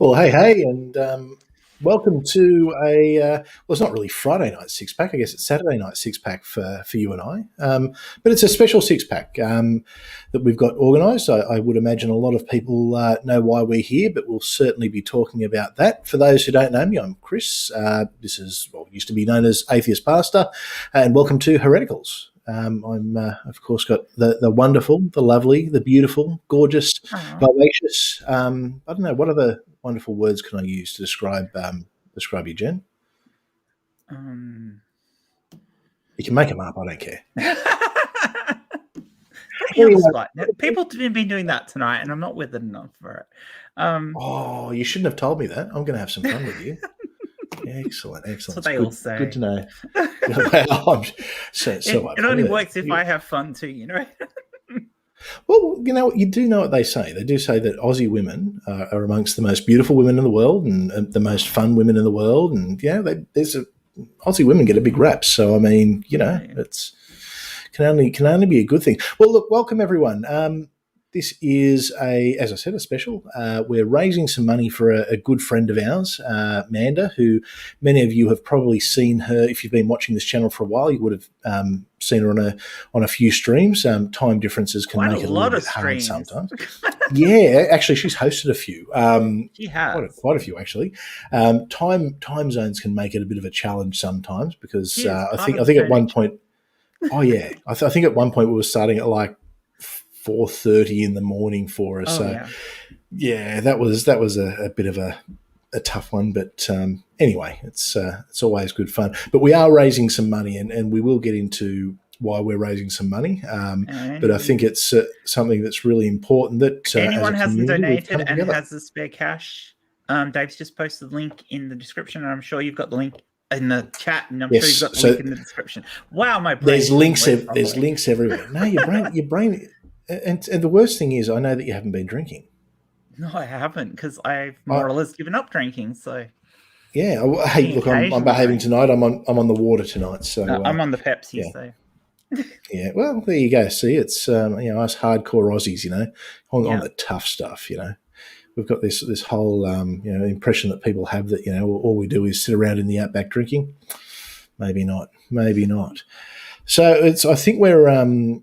Well, hey, and welcome to well, it's not really Friday night six pack. I guess it's Saturday night six pack for you and I. But it's a special six pack that we've got organised. I would imagine a lot of people know why we're here, but we'll certainly be talking about that. For those who don't know me, I'm Chris. This is what used to be known as Atheist Pastor, and welcome to Hereticals. I'm, of course, got the wonderful, the lovely, the beautiful, gorgeous, vivacious. I don't know, what other wonderful words can I use to describe you, Jen? You can make them up. I don't care. People have been doing that tonight, and I'm not with it enough for it. Oh, you shouldn't have told me that. I'm going to have some fun with you. Excellent. That's what they all say. Good to know. It only works if I have fun too, you know. Well, you do know what they say. They do say that Aussie women are amongst the most beautiful women in the world and the most fun women in the world. And, Aussie women get a big rap. So, I mean, it's can only be a good thing. Well, look, welcome, everyone. This is as I said, a special. We're raising some money for a good friend of ours, Manda, who many of you have probably seen her. If you've been watching this channel for a while, you would have seen her on a few streams. Time differences can make it a little bit hard sometimes. Yeah, actually, she's hosted a few. She has quite a few actually. Time zones can make it a bit of a challenge sometimes because I think at one point. Oh yeah, I think at one point we were starting at like 4:30 in the morning for us. That was a bit of a tough one, but anyway, it's always good fun. But we are raising some money, and we will get into why we're raising some money. But I think it's something that's really important that anyone hasn't donated and has the spare cash. Dave's just posted the link in the description, and I'm sure you've got the link in the chat, and I'm sure you've got the link in the description. Wow, my brain! There's links everywhere. No, your brain. And the worst thing is, I know that you haven't been drinking. No, I haven't, because I've more or less given up drinking. So, yeah. Hey, look, I'm behaving tonight. I'm on the water tonight. So I'm on the Pepsi. Yeah. So. Yeah. Well, there you go. See, it's us hardcore Aussies, on the tough stuff. We've got this whole impression that people have that all we do is sit around in the outback drinking. Maybe not. So I think we're.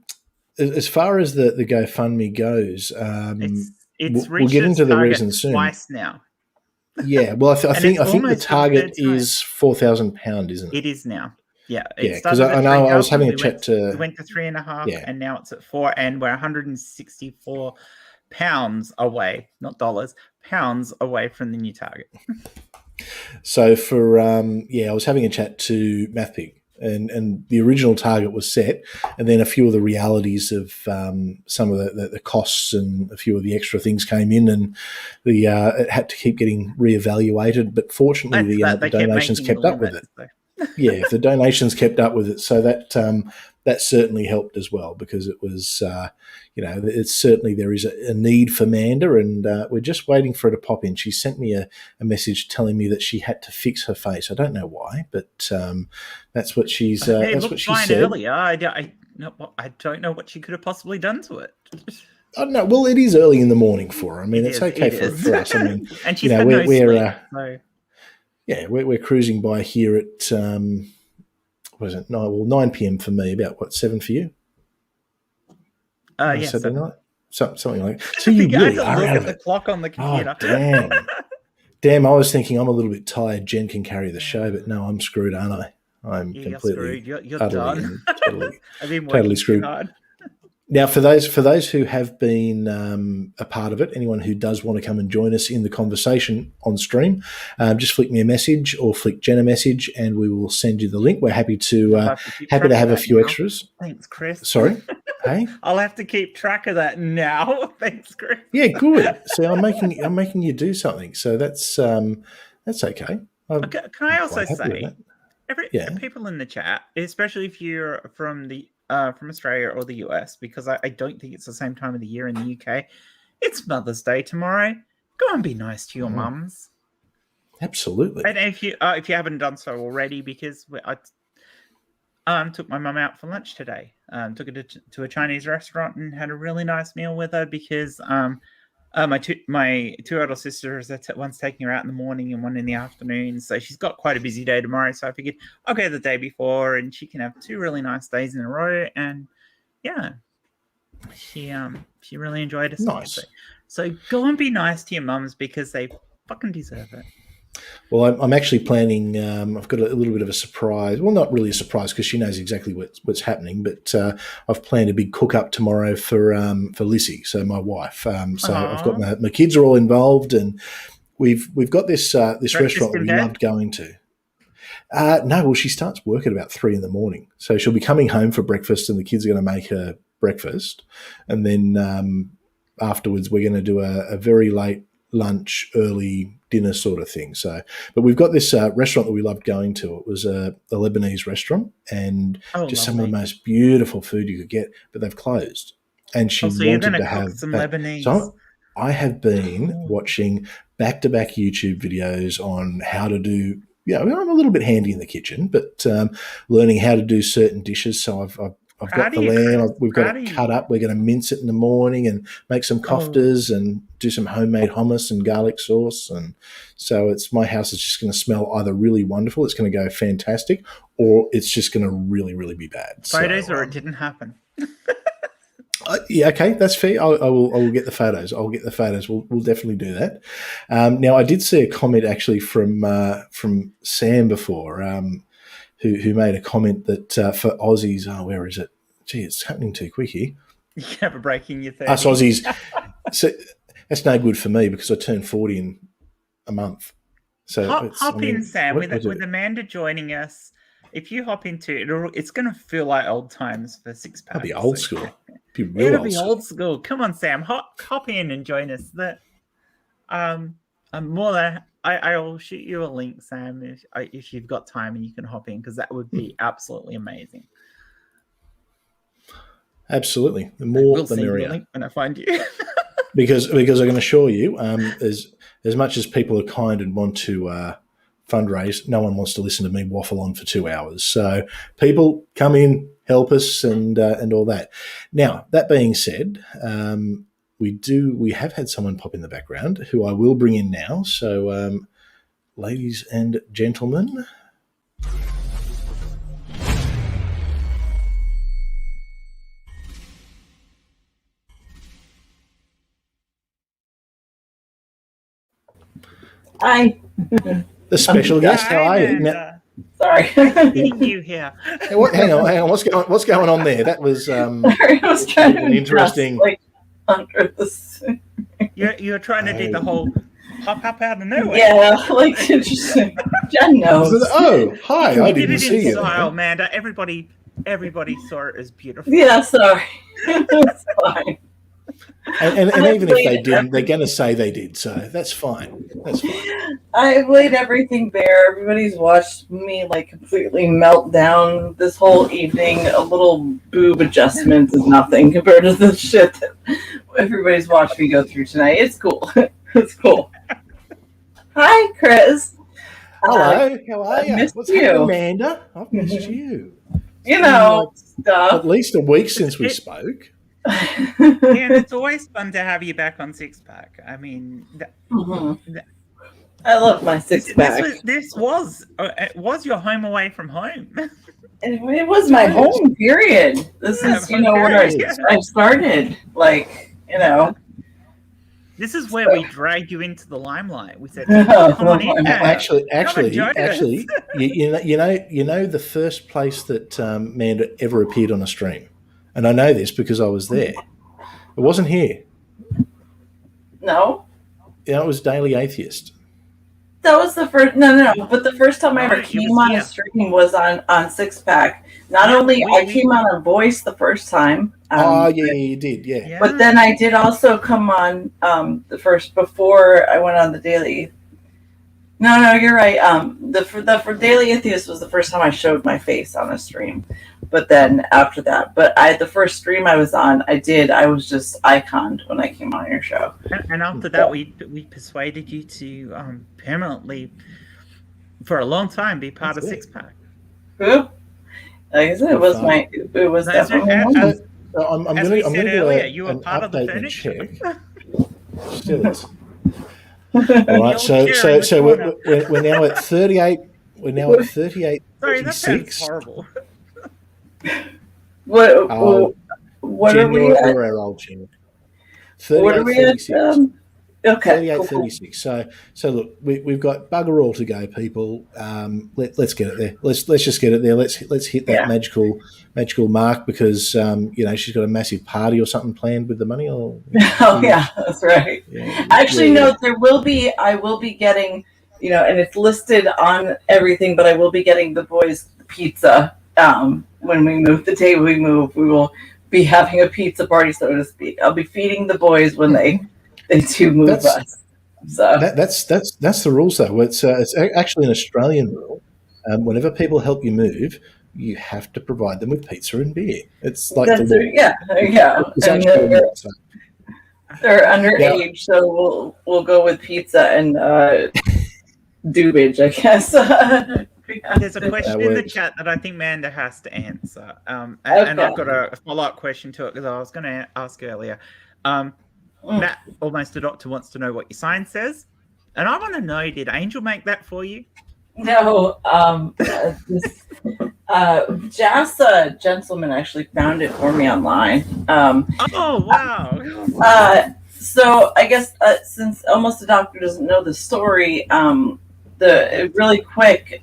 As far as the GoFundMe goes, we'll get into the reason soon. Twice now. Yeah, well, I think the target is £4,000, isn't it? It is now. Yeah, because I know I was having a chat to. We went to 3.5, and now it's at 4, and we're £164 away, not dollars, pounds away from the new target. So for I was having a chat to MathPig. And the original target was set, and then a few of the realities of some of the costs and a few of the extra things came in, and it had to keep getting reevaluated. But fortunately, the donations kept up with it. Yeah, the donations kept up with it, so that certainly helped as well, because it was it's certainly there is a need for Manda, and we're just waiting for her to pop in. She sent me a message telling me that she had to fix her face. I don't know why, but that's what she's that's what she said earlier. I don't know what she could have possibly done to it. I don't know. Well, it is early in the morning for her. I mean, it's okay for us. I mean, and she's had no sleep, so. Yeah, we're cruising by here at what is it? 9 p.m. for me. About 7 for you? Yes, Saturday night, something like that. So you really are out of the clock on the computer. Oh, damn! I was thinking I'm a little bit tired. Jen can carry the show, but no, I'm screwed, aren't I? I'm completely you're done. Totally screwed. Hard. Now, for those who have been a part of it, anyone who does want to come and join us in the conversation on stream, just flick me a message or flick Jen a message, and we will send you the link. We're happy to have a few extras. Thanks, Chris. Sorry, hey. I'll have to keep track of that now. Thanks, Chris. Yeah, good. See, I'm making you do something, so that's okay. Can I also say, people in the chat, especially if you're from Australia or the US, because I don't think it's the same time of the year in the UK. It's Mother's Day tomorrow. Go and be nice to your mums. Absolutely. And if you haven't done so already, because I took my mum out for lunch today. Took her to a Chinese restaurant and had a really nice meal with her, because My two older sisters, one's taking her out in the morning and one in the afternoon. So she's got quite a busy day tomorrow. So I figured I'll go the day before and she can have 2 really nice days in a row. And yeah, she really enjoyed it. Nice. So go and be nice to your mums because they fucking deserve it. Well, I'm actually planning. I've got a little bit of a surprise. Well, not really a surprise because she knows exactly what's happening. But I've planned a big cook up tomorrow for Lissy, so my wife. So I've got my kids are all involved, and we've got this restaurant that we loved going to. No, well, she starts work at about 3 a.m, so she'll be coming home for breakfast, and the kids are going to make her breakfast, and then afterwards we're going to do a very late lunch, early dinner sort of thing. So, but we've got this restaurant that we loved going to. It was a Lebanese restaurant, and just some of the most beautiful food you could get, but they've closed. And she wanted to have some Lebanese. So I have been watching back-to-back YouTube videos on how to do. I'm a little bit handy in the kitchen, but learning how to do certain dishes. So I've got the lamb. We've got it cut up. We're going to mince it in the morning and make some koftas and do some homemade hummus and garlic sauce. And so my house is just going to smell either really wonderful, it's going to go fantastic, or it's just going to really, really be bad. Photos, or it didn't happen. Yeah, okay, that's fair. I will get the photos. I'll get the photos. We'll definitely do that. Now, I did see a comment actually from Sam before. Who made a comment that for Aussies, where is it? Gee, it's happening too quick here. You have a break in your 30s. Us Aussies. So that's no good for me because I turn 40 in a month. So hop in, Sam, with Amanda joining us. If you hop into it, it's going to feel like old times for 6 packs. It'll be old school. It'll be old school. Come on, Sam, hop in and join us. I'm more than. I'll shoot you a link, Sam, if you've got time and you can hop in, because that would be absolutely amazing. Absolutely, the more the merrier. Link when I find you, because I can assure you, as much as people are kind and want to fundraise, no one wants to listen to me waffle on for 2 hours. So people come in, help us, and all that. Now, that being said. We have had someone pop in the background who I will bring in now. So, ladies and gentlemen. Hi. The special guest. How are you? Sorry. You here? Hang on. What's going on there? That was Sorry, I was trying to interesting. Under this. You're trying to do the whole pop up out of nowhere. Yeah, interesting. Jen knows. Oh, hi! I didn't see you. Style, Manda. Everybody saw it as beautiful. Yeah, sorry. It's fine. And even if they didn't, they're going to say they did, so that's fine. I've laid everything bare. Everybody's watched me completely melt down this whole evening. A little boob adjustment is nothing compared to the shit that everybody's watched me go through tonight. It's cool. It's cool. Hi, Chris. Hello. How are you? What's happening, Amanda? I've missed you. Stuff. At least a week since we spoke. Yeah, it's always fun to have you back on Six Pack. I mean, I love my six pack. This was your home away from home. It was my home. Period. This is where I started. This is where we dragged you into the limelight. We said, "Come on in." Actually, you know the first place that Manda ever appeared on a stream. And I know this because I was there. It wasn't here. No? Yeah, it was Daily Atheist. That was the first. No. But the first time I ever came on a stream was on Six Pack. Not only I came on a voice the first time. You did, yeah. But then I did also come on the first before I went on the Daily. No, you're right. For Daily Atheist was the first time I showed my face on a stream. But then after that, the first stream I was on, I was just iconed when I came on your show. And after that, we persuaded you to permanently, for a long time, be part of Six Pack. Who? Like I said, it was definitely. As we said earlier, you were part of the furniture. Still is. All right, so we're now at 38. We're now at 38. Sorry, that sounds horrible. What are we at? You're our old Jen. 38:36. Okay. 38:36. So look, we've got bugger all to go, people. Let's get it there. Let's just get it there. Let's hit that magical mark because she's got a massive party or something planned with the money. Or that's right. Yeah. Actually, no, I will be getting, and it's listed on everything, but I will be getting the boys pizza. When we move the day we will be having a pizza party, so to speak. I'll be feeding the boys when they do move us. So that's the rules, though. It's actually an Australian rule. Whenever people help you move, you have to provide them with pizza and beer. It's like the law. They're underage, so we'll go with pizza and dubage, I guess. There's a question in the chat that I think Manda has to answer, and I've got a follow-up question to it because I was going to ask earlier. Matt, almost a doctor, wants to know what your sign says, and I want to know: did Angel make that for you? No, Jassa Gentleman actually found it for me online. Oh wow! So I guess since almost a doctor doesn't know the story, really quick,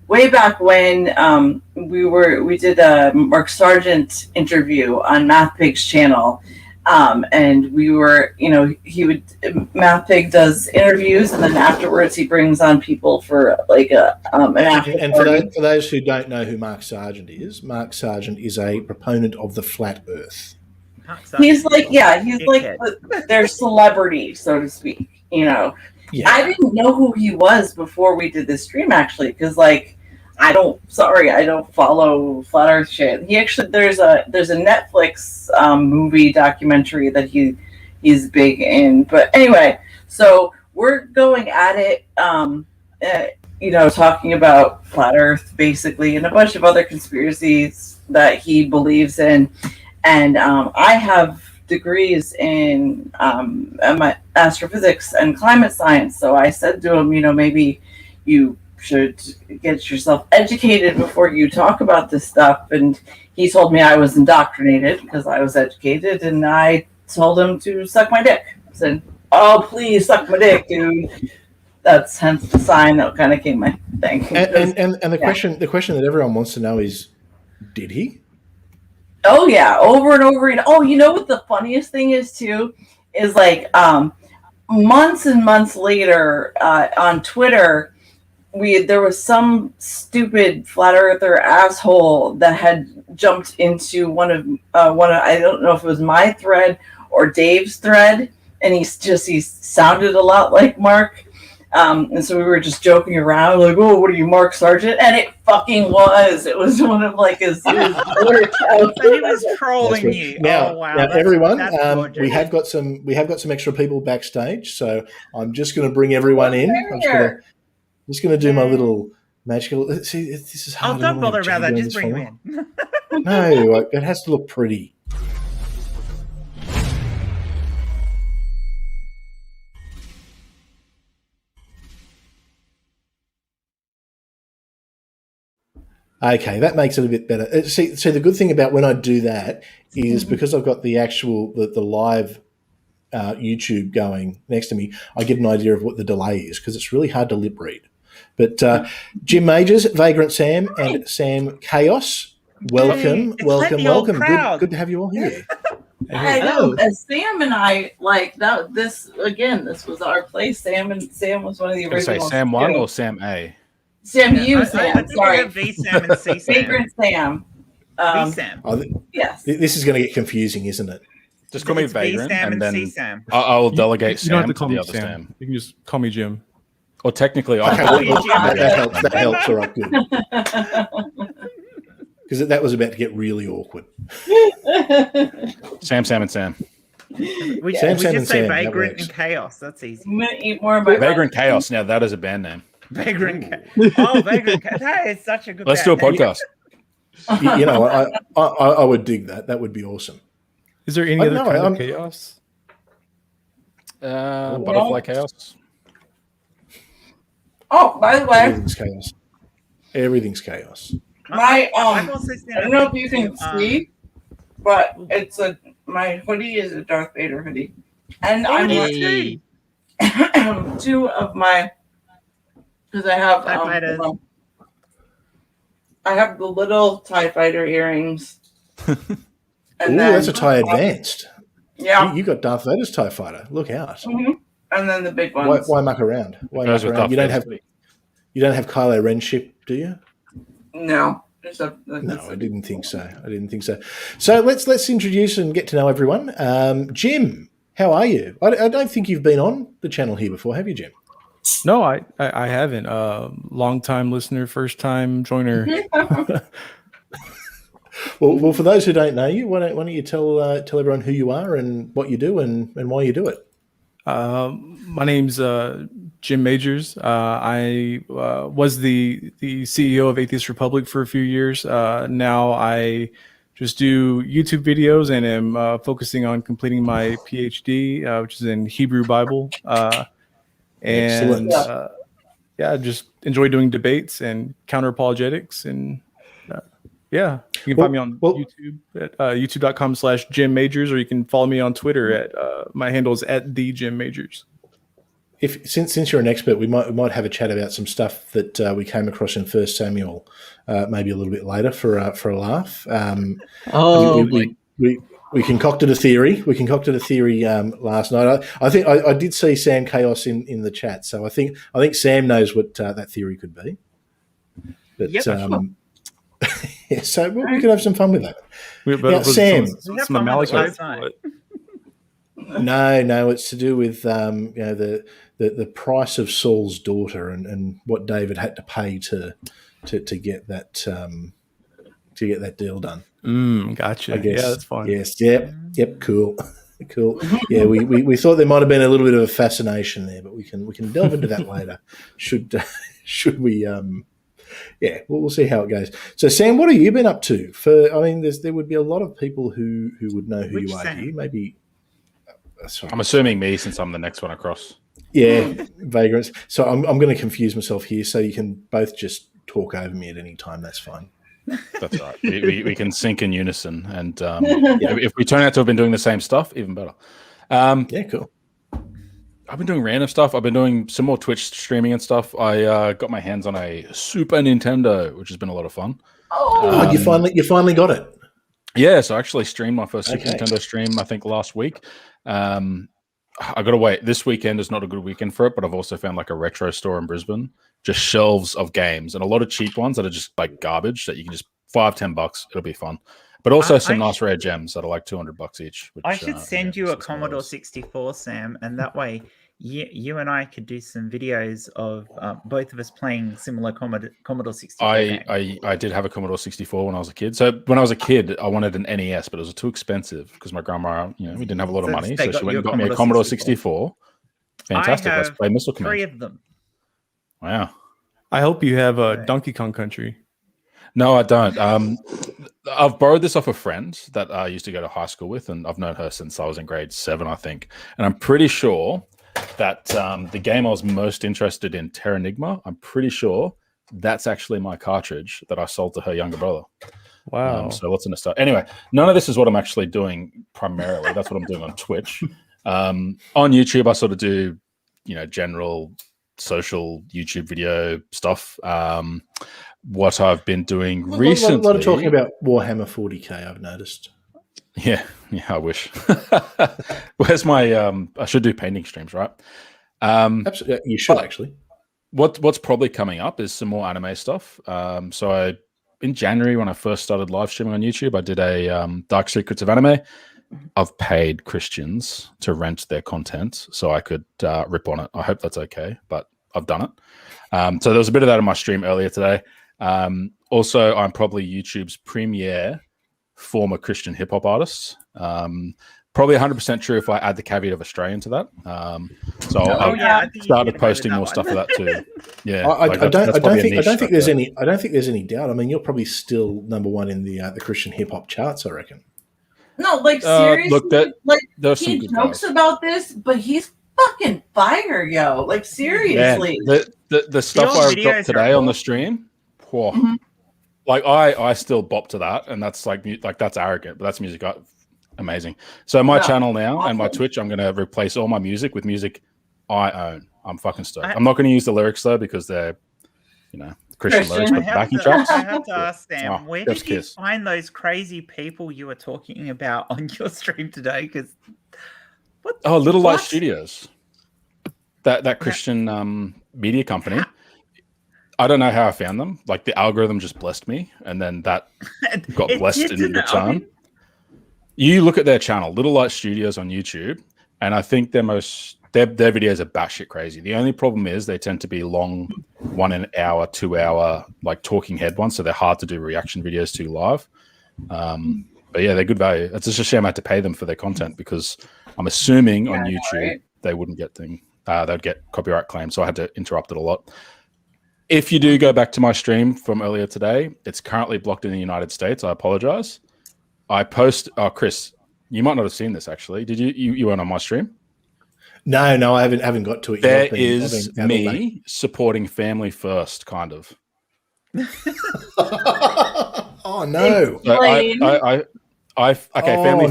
way back when we did a Mark Sargent interview on MathPig's channel, and we were, MathPig does interviews, and then afterwards he brings on people for like an after and for those who don't know who Mark Sargent is a proponent of the flat Earth. He's like their celebrity, so to speak. Yeah. I didn't know who he was before we did this stream, actually, because I don't follow flat Earth shit. He actually there's a Netflix movie documentary that he's big in. But anyway, so we're going at it, talking about flat Earth basically, and a bunch of other conspiracies that he believes in, and I have degrees in astrophysics and climate science. So I said to him, maybe you should get yourself educated before you talk about this stuff. And he told me I was indoctrinated because I was educated, and I told him to suck my dick. I said, "Oh, please suck my dick, dude." That's hence the sign that kind of came my thing. And the question that everyone wants to know is, did he? Oh yeah, over and over again. Oh, you know what the funniest thing is too? Is months and months later on Twitter, there was some stupid flat earther asshole that had jumped into one of I don't know if it was my thread or Dave's thread, and he sounded a lot like Mark. And so we were just joking around, like, "Oh, what are you, Mark Sargent?" And it fucking was. It was one of his and he was trolling you. Now, oh wow! Now, everyone, we have got some extra people backstage, so I'm just going to bring everyone in. I'm just going to do my little magical. See, this is hard. Oh, don't bother about that. Just bring him in. No, it has to look pretty. Okay, that makes it a bit better. See, the good thing about when I do that is because I've got the live YouTube going next to me, I get an idea of what the delay is because it's really hard to lip read. But Jim Majors, Vagrant Sam, and Sam Chaos, welcome. Good to have you all here. I know. Sam and I this was our place. Sam was one of the originals. Say Sam 1 or Sam A? Sam, Sam. Sorry. V Sam and C Sam. Vagrant Sam. V Sam. Yes. This is going to get confusing, isn't it? Just call me Vagrant, and then C-Sam. I'll delegate Sam to the other Sam. You can just call me Jim. Or technically, that helps. All right, good. Because that was about to get really awkward. Sam, and Sam. We just say Vagrant and Chaos. That's easy. I'm going to eat more of my Vagrant Chaos. Now, that is a band name. Vagrant Vagrant Chaos. That is such a good Let's do a podcast. I would dig that. That would be awesome. Is there any other kind of chaos? Butterfly Chaos. Oh, by the way, everything's chaos. Everything's chaos. My I've also seen I don't know if you can see, but my hoodie is a Darth Vader hoodie, and I'm wearing two of my because I have I have the little TIE Fighter earrings. And that's a TIE Advanced. Yeah. You got Darth Vader's TIE Fighter. Look out. Mm-hmm. And then the big ones. Why muck around? Why muck around? You don't have Kylo Ren ship, do you? No. No, I didn't think so. So let's introduce and get to know everyone. Jim, how are you? I don't think you've been on the channel here before, have you, Jim? No, I haven't. Long time listener, first time joiner. Well, for those who don't know you, why don't you tell everyone who you are and what you do and why you do it? My name's Jim Majors. I was the CEO of Atheist Republic for a few years. Now I just do YouTube videos and am focusing on completing my PhD, which is in Hebrew Bible. And just enjoy doing debates and counter apologetics. And you can find me on YouTube at youtube.com/Jim Majors, or you can follow me on Twitter at my handle is @TheJimMajors. Since you're an expert, we might have a chat about some stuff that we came across in 1 Samuel, maybe a little bit later for a laugh. We concocted a theory. Last night. I think I did see Sam Chaos in the chat, so I think Sam knows what that theory could be. But so we could have some fun with that. Now, Sam, no, it's to do with the price of Saul's daughter and what David had to pay to get that deal done. Gotcha. I guess. Yeah, that's fine. Yes. Yep. Cool. Yeah, we thought there might have been a little bit of a fascination there, but we can delve into that later. Should we? We'll see how it goes. So, Sam, what have you been up to? There would be a lot of people who would know who you are. Here. Maybe. I'm assuming me, since I'm the next one across. Yeah, vagrants. So I'm going to confuse myself here. So you can both just talk over me at any time. That's fine. That's right. We can sync in unison, and if we turn out to have been doing the same stuff, even better. Cool. I've been doing random stuff. I've been doing some more Twitch streaming and stuff. I got my hands on a Super Nintendo, which has been a lot of fun. You finally got it. Yeah, so I actually streamed my first Super Nintendo stream, I think, last week. I got to wait. This weekend is not a good weekend for it, but I've also found like a retro store in Brisbane, just shelves of games and a lot of cheap ones that are just like garbage that you can just $5-10. It'll be fun. But also some nice rare gems that are like $200 each. Which, I should send you a Commodore 64, Sam, and that way you and I could do some videos of both of us playing similar Commodore 64 games. I did have a Commodore 64 when I was a kid. So when I was a kid, I wanted an NES, but it was too expensive because my grandma, we didn't have a lot of money. So she went and got me a Commodore 64. Fantastic. Let's play Missile Command. 3 of them. Wow. I hope you have a Donkey Kong Country. No, I don't. I've borrowed this off a friend that I used to go to high school with, and I've known her since I was in grade 7, I think. And I'm pretty sure that the game I was most interested in, Terranigma, I'm pretty sure that's actually my cartridge that I sold to her younger brother. Wow. So lots of nostalgia. Anyway, none of this is what I'm actually doing primarily. That's what I'm doing on Twitch. On YouTube, I sort of do, general social YouTube video stuff. What I've been doing recently. A lot of talking about Warhammer 40k, I've noticed. Yeah, I wish. Where's my I should do painting streams, right? Absolutely, you should actually. What's probably coming up is some more anime stuff. So in January, when I first started live streaming on YouTube, I did a Dark Secrets of Anime. I've paid Christians to rent their content so I could rip on it. I hope that's okay, but I've done it. So there was a bit of that in my stream earlier today. Also, I'm probably YouTube's premier former Christian hip hop artist. Probably 100% true if I add the caveat of Australian to that. So I've started posting more stuff of that too. Yeah, I don't think there's any doubt. I mean, you're probably still number one in the Christian hip hop charts, I reckon. No, like seriously, look, he jokes about this, but he's fucking fire, yo! Like seriously, the stuff I've dropped today on the stream, like I still bop to that, and that's like that's arrogant, but that's music. Amazing. So my channel now and my Twitch, I'm going to replace all my music with music I own. I'm fucking stoked. I'm not going to use the lyrics though because they're, Christian lyrics, but backing tracks. I have to ask Sam, where did you find those crazy people you were talking about on your stream today? Because Little Light Studios, that Christian media company. I don't know how I found them. Like the algorithm just blessed me, and then that got blessed in return. You look at their channel, Little Light Studios on YouTube, and I think their videos are batshit crazy. The only problem is they tend to be long, 1 hour, 2 hour, like talking head ones, so they're hard to do reaction videos to live. But yeah, they're good value. It's just a shame I had to pay them for their content because I'm assuming on YouTube they wouldn't get they'd get copyright claims, so I had to interrupt it a lot. If you do go back to my stream from earlier today, it's currently blocked in the United States. I apologize. I post. Oh, Chris, you might not have seen this actually. Did you weren't on my stream? No, I haven't got to it yet. There is me supporting family first, kind of. Oh no! So family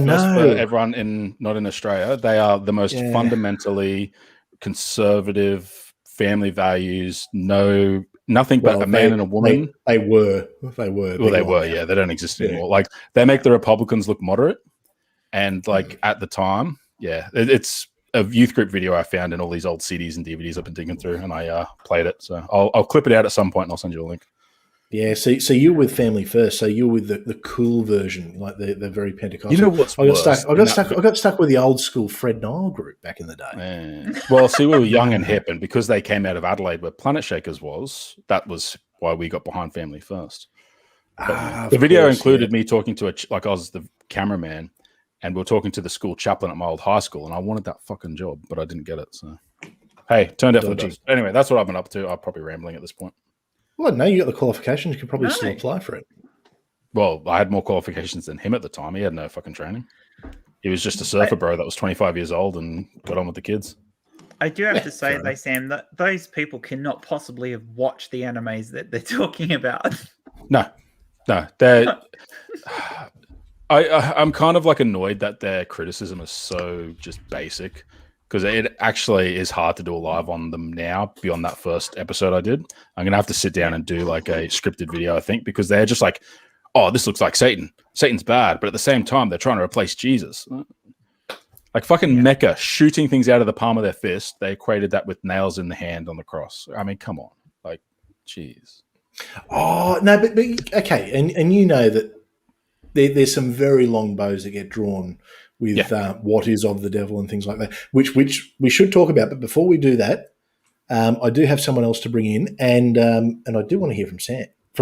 first for everyone not in Australia. They are the most fundamentally conservative family values. Nothing but a man and a woman. They were. Well, they were. Yeah, they don't exist anymore. Like they make the Republicans look moderate, and like at the time, it's a youth group video I found in all these old CDs and DVDs I've been digging through, and I played it. So I'll clip it out at some point and I'll send you a link. Yeah, so you're with Family First, so you're with the cool version, like the very Pentecostal. You know what's I got stuck with the old school Fred Nile group back in the day. Well, see, we were young and hip, and because they came out of Adelaide, where Planet Shakers was, that was why we got behind Family First. The video included me talking to I was the cameraman, and we were talking to the school chaplain at my old high school, and I wanted that fucking job, but I didn't get it. So, hey, turned out for the best. Anyway, that's what I've been up to. I'm probably rambling at this point. Well, no, you got the qualifications. You could probably still apply for it. Well, I had more qualifications than him at the time. He had no fucking training. He was just a surfer bro that was 25 years old and got on with the kids. I do have to say, though, Sam, that those people cannot possibly have watched the animes that they're talking about. No. They're... I'm kind of like annoyed that their criticism is so just basic. Because it actually is hard to do a live on them now beyond that first episode I did. I'm going to have to sit down and do like a scripted video, I think, because they're just like, oh, this looks like Satan. Satan's bad. But at the same time, they're trying to replace Jesus. Like fucking Mecca shooting things out of the palm of their fist. They equated that with nails in the hand on the cross. I mean, come on. Like, jeez. Oh, no, but okay. And you know that there's some very long bows that get drawn with what is of the devil and things like that, which we should talk about. But before we do that, I do have someone else to bring in, and I do want to hear from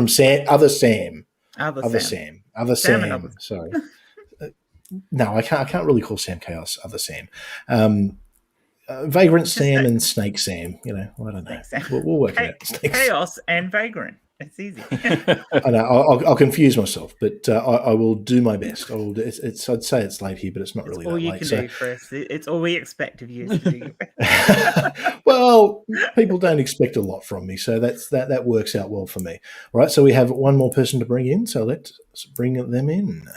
Sam, other Sam. Sorry, no, I can't really call Sam Chaos other Sam. Vagrant Sam and Snake Sam. I don't know. We'll work it out. Chaos and Vagrant. It's easy. I know. I'll confuse myself, but I will do my best. I'd say it's late here, but it's not really that late. All you can do, Chris. It's all we expect of you to do. Well, people don't expect a lot from me, so that works out well for me. All right, so we have one more person to bring in, so let's bring them in.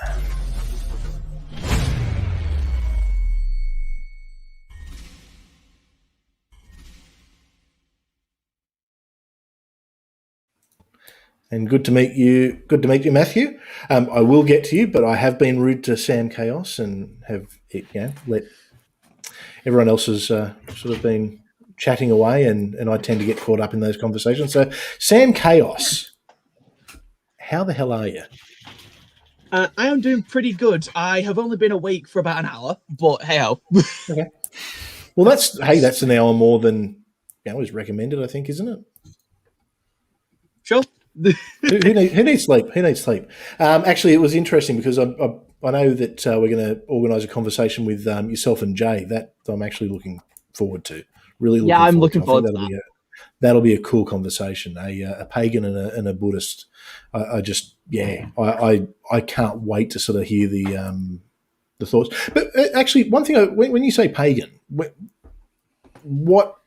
And good to meet you. Good to meet you, Matthew. I will get to you, but I have been rude to Sam Chaos and have let everyone else has sort of been chatting away, and I tend to get caught up in those conversations. So, Sam Chaos, how the hell are you? I am doing pretty good. I have only been awake for about an hour, but hey-ho. Okay. Well, that's an hour more than is recommended, I think, isn't it? Sure. who needs sleep? Who needs sleep? Actually, it was interesting because I know that we're going to organise a conversation with yourself and Jay. That I'm actually looking forward to. Really looking I'm forward looking forward to that. That'll be a cool conversation. A pagan and a Buddhist. I can't wait to sort of hear the thoughts. But actually, one thing when you say pagan, what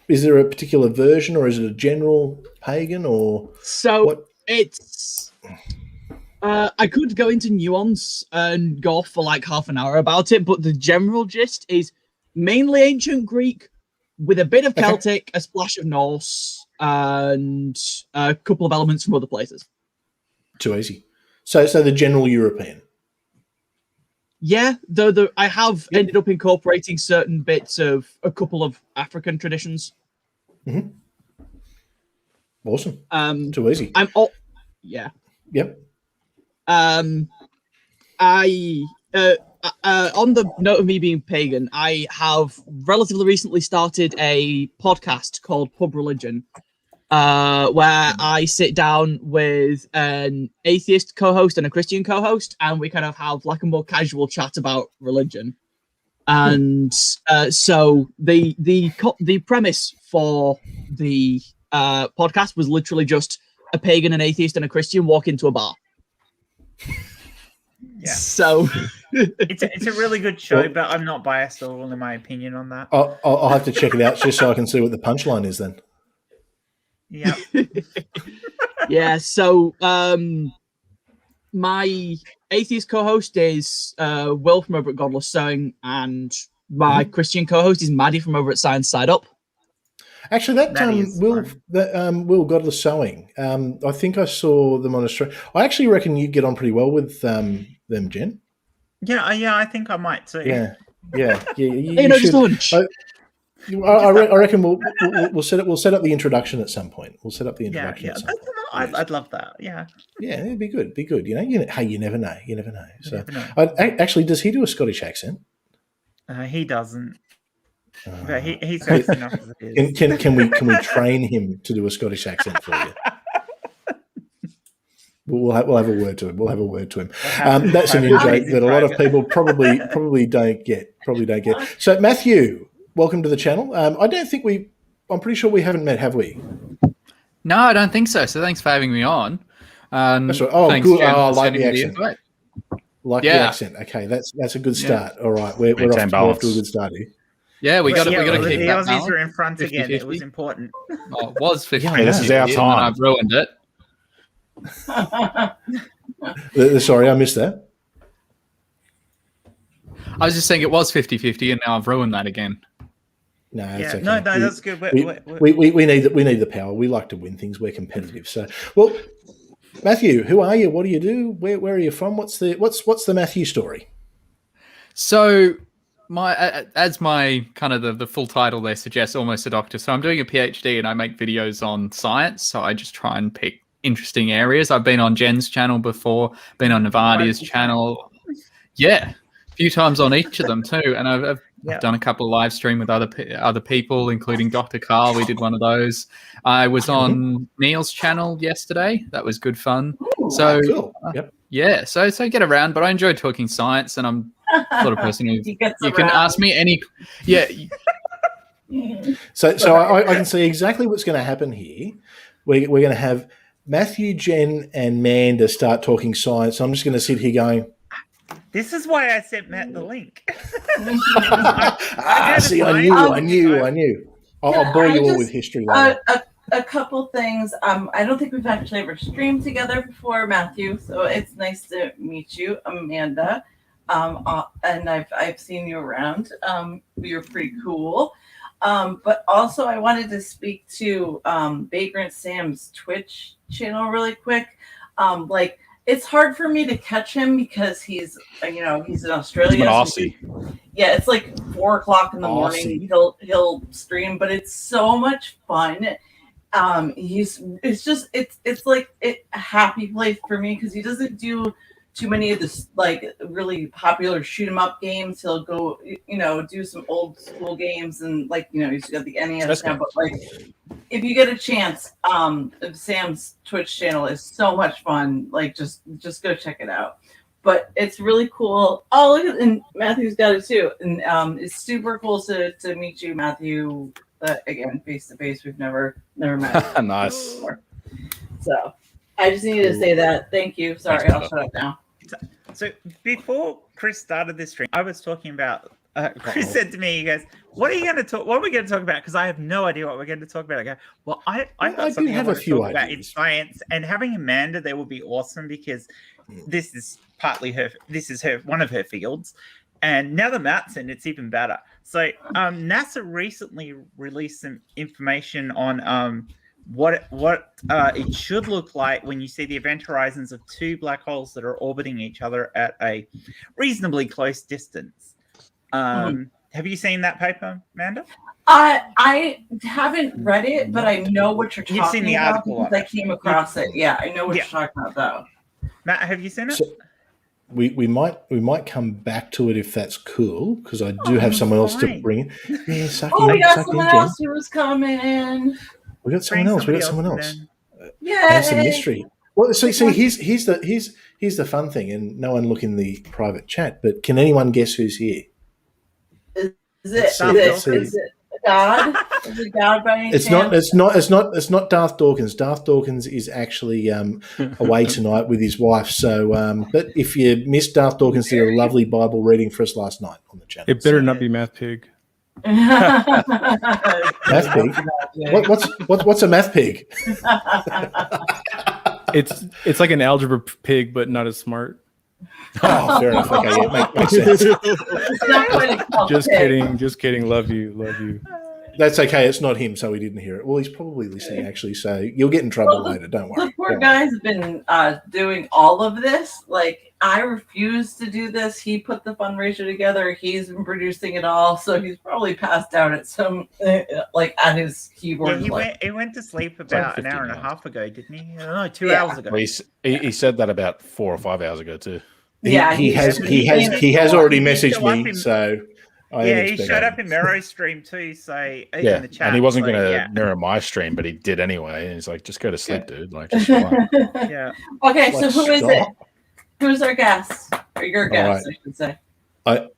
is there a particular version, or is it a general pagan, or so what? It's I could go into nuance and go off for like half an hour about it, but the general gist is mainly ancient Greek with a bit of Celtic, a splash of Norse, and a couple of elements from other places. Too easy. So the general European. Yeah, though I have ended up incorporating certain bits of a couple of African traditions. Mm-hmm. Awesome. Too easy. Yeah. Yep. I on the note of me being pagan, I have relatively recently started a podcast called Pub Religion, where I sit down with an atheist co-host and a Christian co-host, and we kind of have like a more casual chat about religion. And so the premise for the podcast was literally just a pagan, an atheist, and a Christian walk into a bar. Yeah. So it's a really good show, but I'm not biased at all in my opinion on that. I'll have to check it out just so I can see what the punchline is then. Yeah. Yeah. So my atheist co-host is Will from over at Godless Sewing, and my Christian co-host is Maddie from over at Science Side Up. Actually, Will Godless Sewing. I think I saw them on a stream. I actually reckon you get on pretty well with them, Jen. Yeah, I think I might too. Yeah. Just a hunch. I reckon we'll set up the introduction at some point. We'll set up the introduction. Yeah. I'd love that. Yeah. Yeah, it'd be good. Hey, you never know. So, never know. Actually, does he do a Scottish accent? He doesn't. But he's close enough as it is. Can we train him to do a Scottish accent for you? We'll have a word to him. That's an in-joke that a lot of people probably don't get. So Matthew, welcome to the channel. I'm pretty sure we haven't met, have we? No, I don't think so. So thanks for having me on. That's right. Oh, thanks, good. Jen, I for like the sending me accent. The accent. Okay, that's a good start. All right, we're off to a good start here. Yeah, we got to keep the that Aussies balance. are in front 50-50. again. It was important. Oh, it was 50. Yeah, this is our time. I've ruined it. Sorry, I missed that. I was just saying it was 50-50, and now I've ruined that again. No, it's okay. No, that's good. We need the power. We like to win things. We're competitive. So, well, Matthew, who are you? What do you do? Where are you from? What's the Matthew story? So, as my kind of the full title there suggests, almost a doctor. So I'm doing a PhD and I make videos on science. So I just try and pick interesting areas. I've been on Jen's channel before, been on Navadia's channel. Yeah, a few times on each of them too. And I've done a couple of live stream with other people, including Dr. Carl. We did one of those. I was on Neil's channel yesterday. That was good fun. So cool. Yep. Yeah, so get around, but I enjoy talking science, and I'm the sort of person who you can ask me any. Yeah. So I can see exactly what's going to happen here. We're going to have Matthew, Jen, and Manda start talking science. I'm just going to sit here going, this is why I sent Matt the link. See, I knew. I'll bore you all with history later. A couple things. I don't think we've actually ever streamed together before, Matthew. So it's nice to meet you, Amanda. And I've seen you around. You're pretty cool. But also, I wanted to speak to Vagrant Sam's Twitch channel really quick. It's hard for me to catch him because he's in Australia. He's an Aussie. Yeah, it's like 4:00 in the morning. He'll stream, but it's so much fun. It's like a happy place for me because he doesn't do too many of the like really popular shoot 'em up games. He'll go, do some old school games and he's got the NES now. But if you get a chance, Sam's Twitch channel is so much fun. Just go check it out. But it's really cool. Oh, look at, and Matthew's got it too. And it's super cool to meet you, Matthew. Again, face to face. We've never met. Nice. Before. So I just needed to say that. Thank you. Sorry, I'll shut up now. So before Chris started this stream, I was talking about Chris said to me, he goes, "What are you going to talk? What are we going to talk about?" Because I have no idea what we're going to talk about. I go, "Well, I've got something I want to talk about in science, and having Amanda there will be awesome because this is partly her. This is one of her fields, and now that Matt's in, it's even better." So, NASA recently released some information on what it should look like when you see the event horizons of two black holes that are orbiting each other at a reasonably close distance. Have you seen that paper, Manda? I haven't read it, but I know what you're talking about. You've seen the article. I came across it. Yeah, I know what you're talking about, though. Matt, have you seen it? So we might come back to it if that's cool, because I do have someone else to bring in. Yeah, we got someone else who was coming. We got someone else. Yeah, that's a mystery. Well, see, here's the fun thing, and no one look in the private chat. But can anyone guess who's here? Is it God? Is it God by any chance? It's not Darth Dawkins. Darth Dawkins is actually away tonight with his wife. So, but if you missed Darth Dawkins, did a lovely Bible reading for us last night on the channel. It better not be Math Pig. Math pig. What's a math pig? It's like an algebra pig, but not as smart. Oh, fair enough. Okay, yeah, makes sense. Just kidding. Love you. That's okay. It's not him, so he didn't hear it. Well, he's probably listening, actually, so you'll get in trouble later. Don't worry. The poor guy's been doing all of this. Like, I refuse to do this. He put the fundraiser together. He's been producing it all, so he's probably passed out at some, at his keyboard. Yeah, he went to sleep about an hour and a half ago, didn't he? No, 2 hours ago. Well, he said that about 4 or 5 hours ago too. He has already messaged me, so. He showed up in Mero's stream too, so in the chat. And he wasn't going to mirror my stream, but he did anay. And he's like, "Just go to sleep, dude." Like, just relax. Yeah. Okay, so who is it? Who's our guest? Or your guest, I should say. Our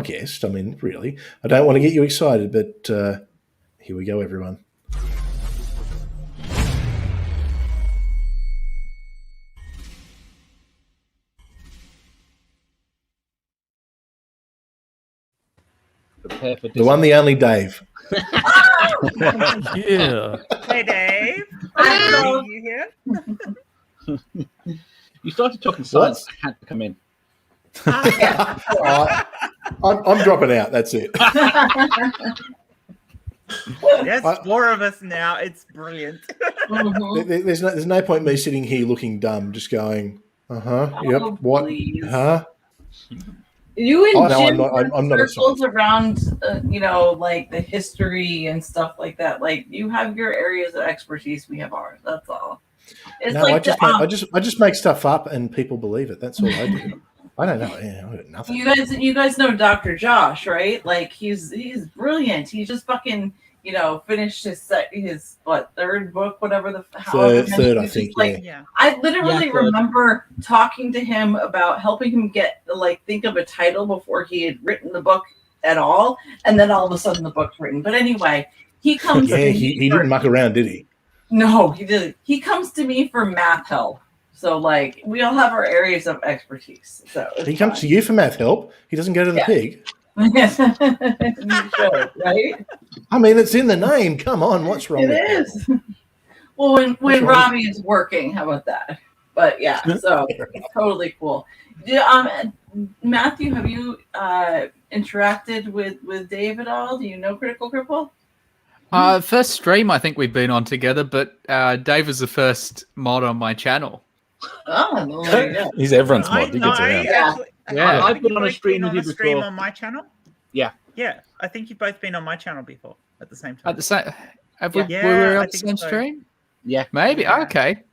guest. I mean, really, I don't want to get you excited, but here we go, everyone. The one, the only Dave. Yeah. Hey, Dave. I love you here. You started talking science. I had to come in. I'm dropping out. That's it. There's 4 of us now. It's brilliant. There's no point in me sitting here looking dumb, just going, yep, what, please. huh? You and Jim I'm not circles around, like the history and stuff like that. Like, you have your areas of expertise, we have ours. That's all. It's I just make stuff up and people believe it. That's all I do. I don't know. I got nothing. You guys know Dr. Josh, right? Like, he's brilliant. He just fucking finished his third book, whatever the third, I think. I literally remember talking to him about helping him think of a title before he had written the book at all, and then all of a sudden the book's written. But anyway, he comes. Yeah, he didn't muck around, did he? No, he didn't. He comes to me for math help. So, we all have our areas of expertise. So he comes to you for math help. He doesn't go to the pig. You should, right? I mean, it's in the name. Come on, what's wrong with it? Is. Well, when Robbie is working, how about that? But yeah, so it's totally cool. Matthew, have you interacted with Dave at all? Do you know Critical Cripple? First stream I think we've been on together, but Dave was the first mod on my channel. Oh, there you go. He's everyone's mod. He gets around. Yeah, I've been on a stream with you before. On my channel. Yeah. I think you've both been on my channel before at the same time. At the same, we were on the same stream. Yeah, maybe. Yeah. Okay.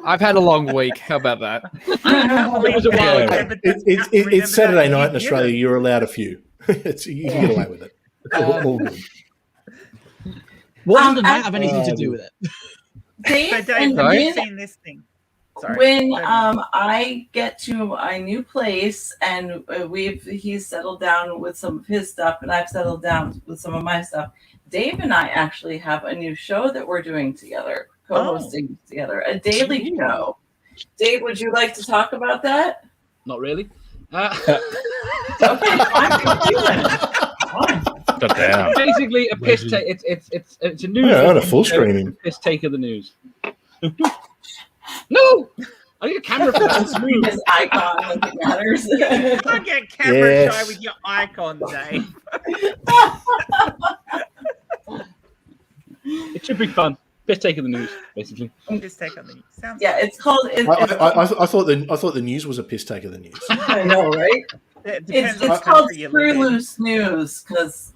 I've had a long week. How about that? It was a while ago. It's Saturday night in Australia. You're allowed a few. You can get away with it. All good. What does that have anything to do with it? Dave, I've seen this thing. Sorry. When I get to a new place and he's settled down with some of his stuff and I've settled down with some of my stuff, Dave and I actually have a new show that we're doing together, co-hosting together, a daily show. Dave, would you like to talk about that? Not really. Okay, fine. Damn. Basically, a piss take. It's a news. Yeah, on a full screen. Piss take of the news. No, I need a camera for that. It's moved. His icon like it matters. I get camera Yes. shy with your icon, Dave. It should be fun. Piss take of the news, basically. Just take on the sounds. Yeah, it's called. I thought the news was a piss take of the news. I know, right? It depends It's what called country you Screw live in. Loose News because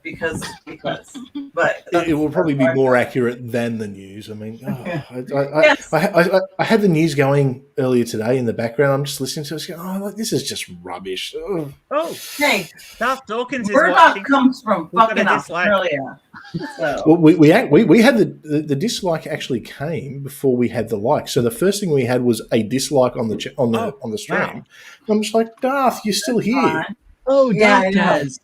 because. But It will probably be more accurate than the news. I mean, Yes. I had the news going earlier today in the background. I'm just listening to it. Going, this is just rubbish. Ugh. Oh, hey, Darth Dawkins is Murdoch watching. comes from We've got fucking a dislike. Australia. So. Well, we had the dislike actually came before we had the like. So the first thing we had was a dislike on the stream. Wow. I'm just like, Darth, you're still here. Oh, Yeah, Darth I know. Tez.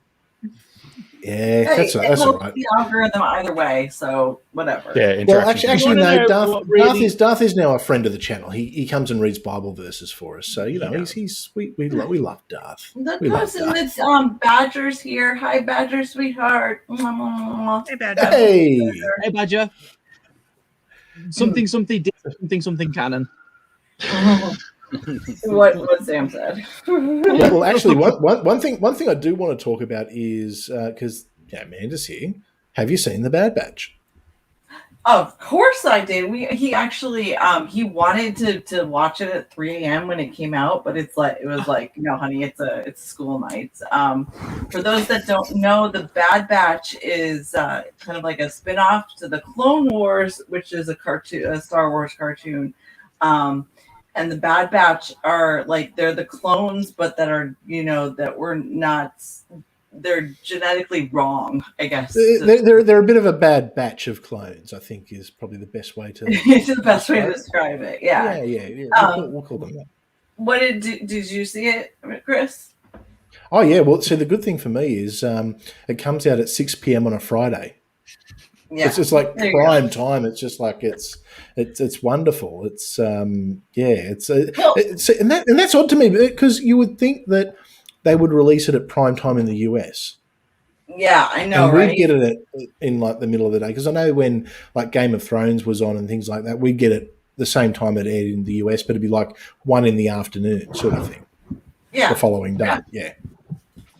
Yeah, Hey, that's it all helps right. the algorithm either way, so whatever. Yeah, Well, interaction. actually, wanna no. know Darth, what really- Darth is now a friend of the channel. He comes and reads Bible verses for us. So Yeah. we love Darth. The We love person Darth. that's Badger's here. Hi, Badger, sweetheart. Hey, bad Hey, Hey, Badger. Something canon. what Sam said. well, actually, one thing I do want to talk about is because Amanda's here. Have you seen the Bad Batch? Of course I did. He actually he wanted to watch it at 3 a.m. when it came out, but it was like, no, honey, it's school nights. For those that don't know, the Bad Batch is kind of like a spin-off to the Clone Wars, which is a Star Wars cartoon. And the Bad Batch are like they're the clones, but that are that were not. They're genetically wrong, I guess. They're a bit of a bad batch of clones, I think, is probably the best way to. It's the best way to describe it. Yeah. We'll call them that. What did you see it, Chris? Oh yeah, well, so the good thing for me is it comes out at 6 p.m. on a Friday. Yeah, it's just like There you prime time. It's just like it's wonderful. It's and that's odd to me because you would think that they would release it at prime time in the US. Yeah, I know, and right? we'd get it in like the middle of the day because I know when like Game of Thrones was on and things like that, we'd get it the same time it aired in the US, but it'd be like 1 in the afternoon sort of thing. Yeah, the following day. Yeah.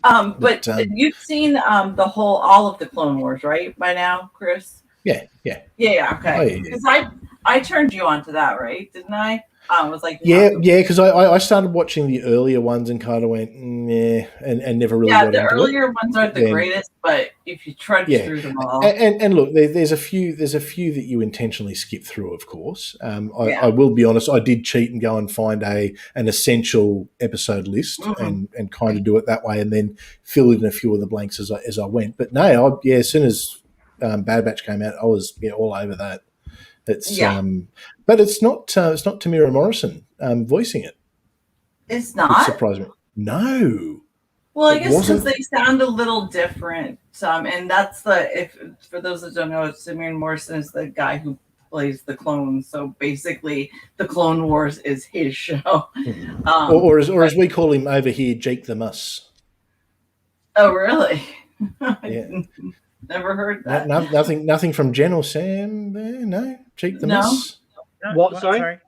But you've seen all of the Clone Wars, right? By now, Chris? Yeah. Okay. Oh, yeah. Because I turned you on to that, right? Didn't I? Was like because I started watching the earlier ones and kind of went and never really got the into earlier it. ones aren't the greatest, but if you trudge through them all, and look, there's a few that you intentionally skip through, of course. I will be honest, I did cheat and go and find an essential episode list and kind of do it that way, and then fill in a few of the blanks as I went. But no, as soon as Bad Batch came out, I was all over that. It's but it's not Tamira Morrison voicing it. It's not. It surprised me. No. Well, I guess because they sound a little different. And that's for those that don't know, Tamira Morrison is the guy who plays the clones. So basically, the Clone Wars is his show. Or as we call him over here, Jake the Muss. Oh, really? Yeah. Never heard that. Nothing from Jen or Sam there. No, Jake the Muss. No, What? Sorry?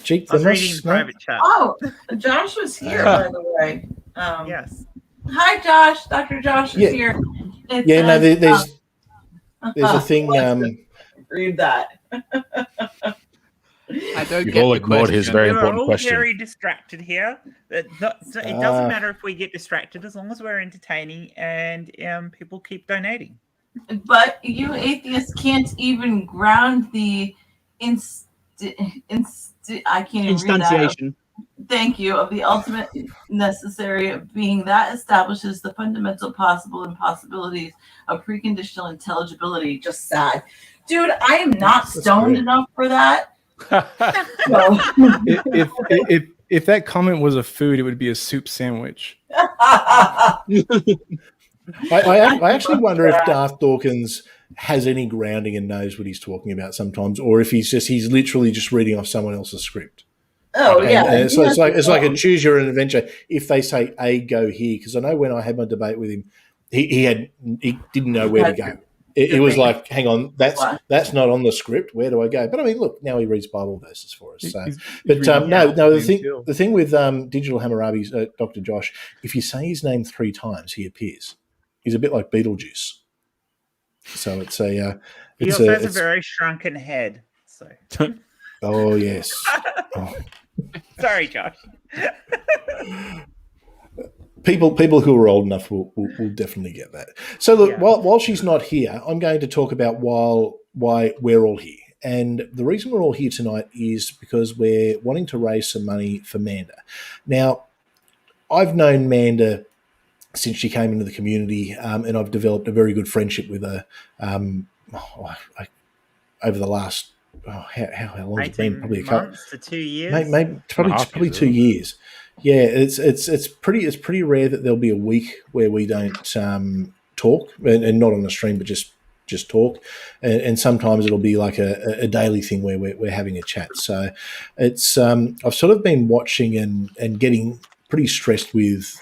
Jake I was the reading Muss. private chat. Oh, Josh was here, by the way. Yes. Hi, Josh. Dr. Josh is here. There's a thing. Read that. I don't You've get all the ignored his question. very We're important all question. very distracted here. It doesn't matter if we get distracted as long as we're entertaining and people keep donating. But you atheists can't even ground the I can't even read that. Instantiation. Thank you, of the ultimate necessary being that establishes the fundamental possible impossibilities of preconditional intelligibility. Just sad. Dude, I am not stoned enough for that. If that comment was a food, it would be a soup sandwich. I actually wonder if Darth Dawkins has any grounding and knows what he's talking about sometimes, or if he's literally just reading off someone else's script. Oh yeah, and so it's like a choose your own adventure. If they say A, go here, because I know when I had my debate with him, he didn't know where to go. It was like, hang on, that's not on the script. Where do I go? But I mean, look, now he reads Bible verses for us. So, the thing with Digital Hammurabi's Dr. Josh, if you say his name 3 times, he appears. He's a bit like Beetlejuice. So it's a. He also has a very shrunken head. So. Oh yes. Oh. Sorry, Josh. People who are old enough will definitely get that. So look, while she's not here, I'm going to talk about why we're all here. And the reason we're all here tonight is because we're wanting to raise some money for Manda. Now, I've known Manda since she came into the community, and I've developed a very good friendship with her over the last how long has it been? Probably a couple months to 2 years. Maybe probably 2 years. Yeah, it's pretty rare that there'll be a week where we don't talk, and not on the stream, but just talk. And sometimes it'll be like a daily thing where we're having a chat. So it's I've sort of been watching and getting pretty stressed with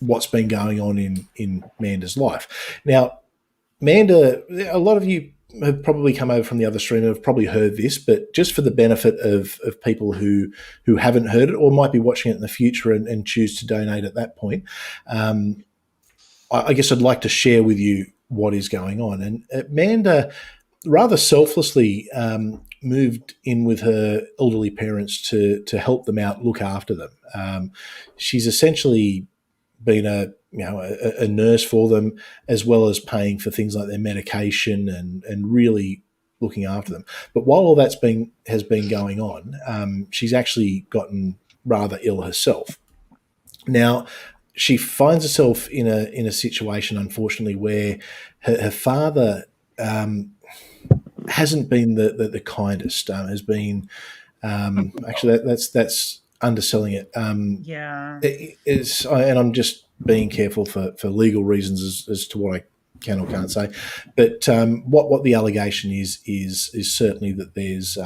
what's been going on in Manda's life. Now, Manda, a lot of you have probably come over from the other stream and have probably heard this, but just for the benefit of people who haven't heard it or might be watching it in the future and choose to donate at that point, I guess I'd like to share with you what is going on. And Manda rather selflessly moved in with her elderly parents to help them out, look after them. She's essentially been a nurse for them, as well as paying for things like their medication and really looking after them. But while all that's has been going on, she's actually gotten rather ill herself. Now, she finds herself in a situation, unfortunately, where her father hasn't been the kindest. Has been actually that's underselling it. And I'm just being careful for legal reasons as to what I can or can't say. But what the allegation is certainly that there's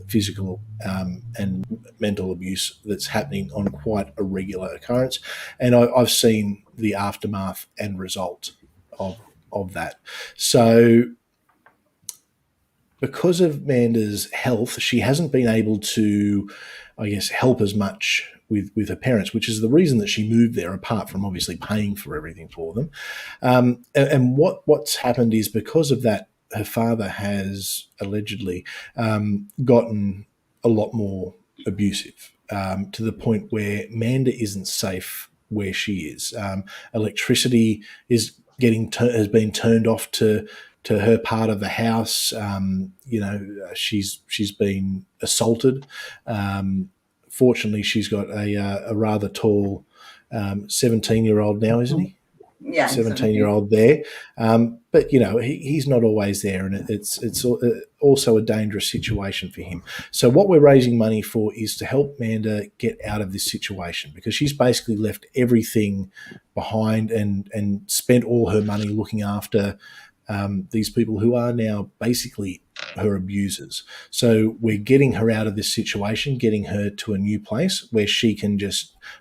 physical and mental abuse that's happening on quite a regular occurrence, and I've seen the aftermath and result of that. So, because of Manda's health, she hasn't been able to, I guess, help as much with her parents, which is the reason that she moved there, apart from obviously paying for everything for them. And what's happened is, because of that, her father has allegedly gotten a lot more abusive, to the point where Manda isn't safe where she is. Electricity has been turned off to her part of the house. She's been assaulted. Fortunately, she's got a rather tall 17-year-old now, isn't he? Yeah, 17-year-old there. But he's not always there, and it's also a dangerous situation for him. So what we're raising money for is to help Manda get out of this situation, because she's basically left everything behind and spent all her money looking after these people who are now basically her abusers. So we're getting her out of this situation, getting her to a new place where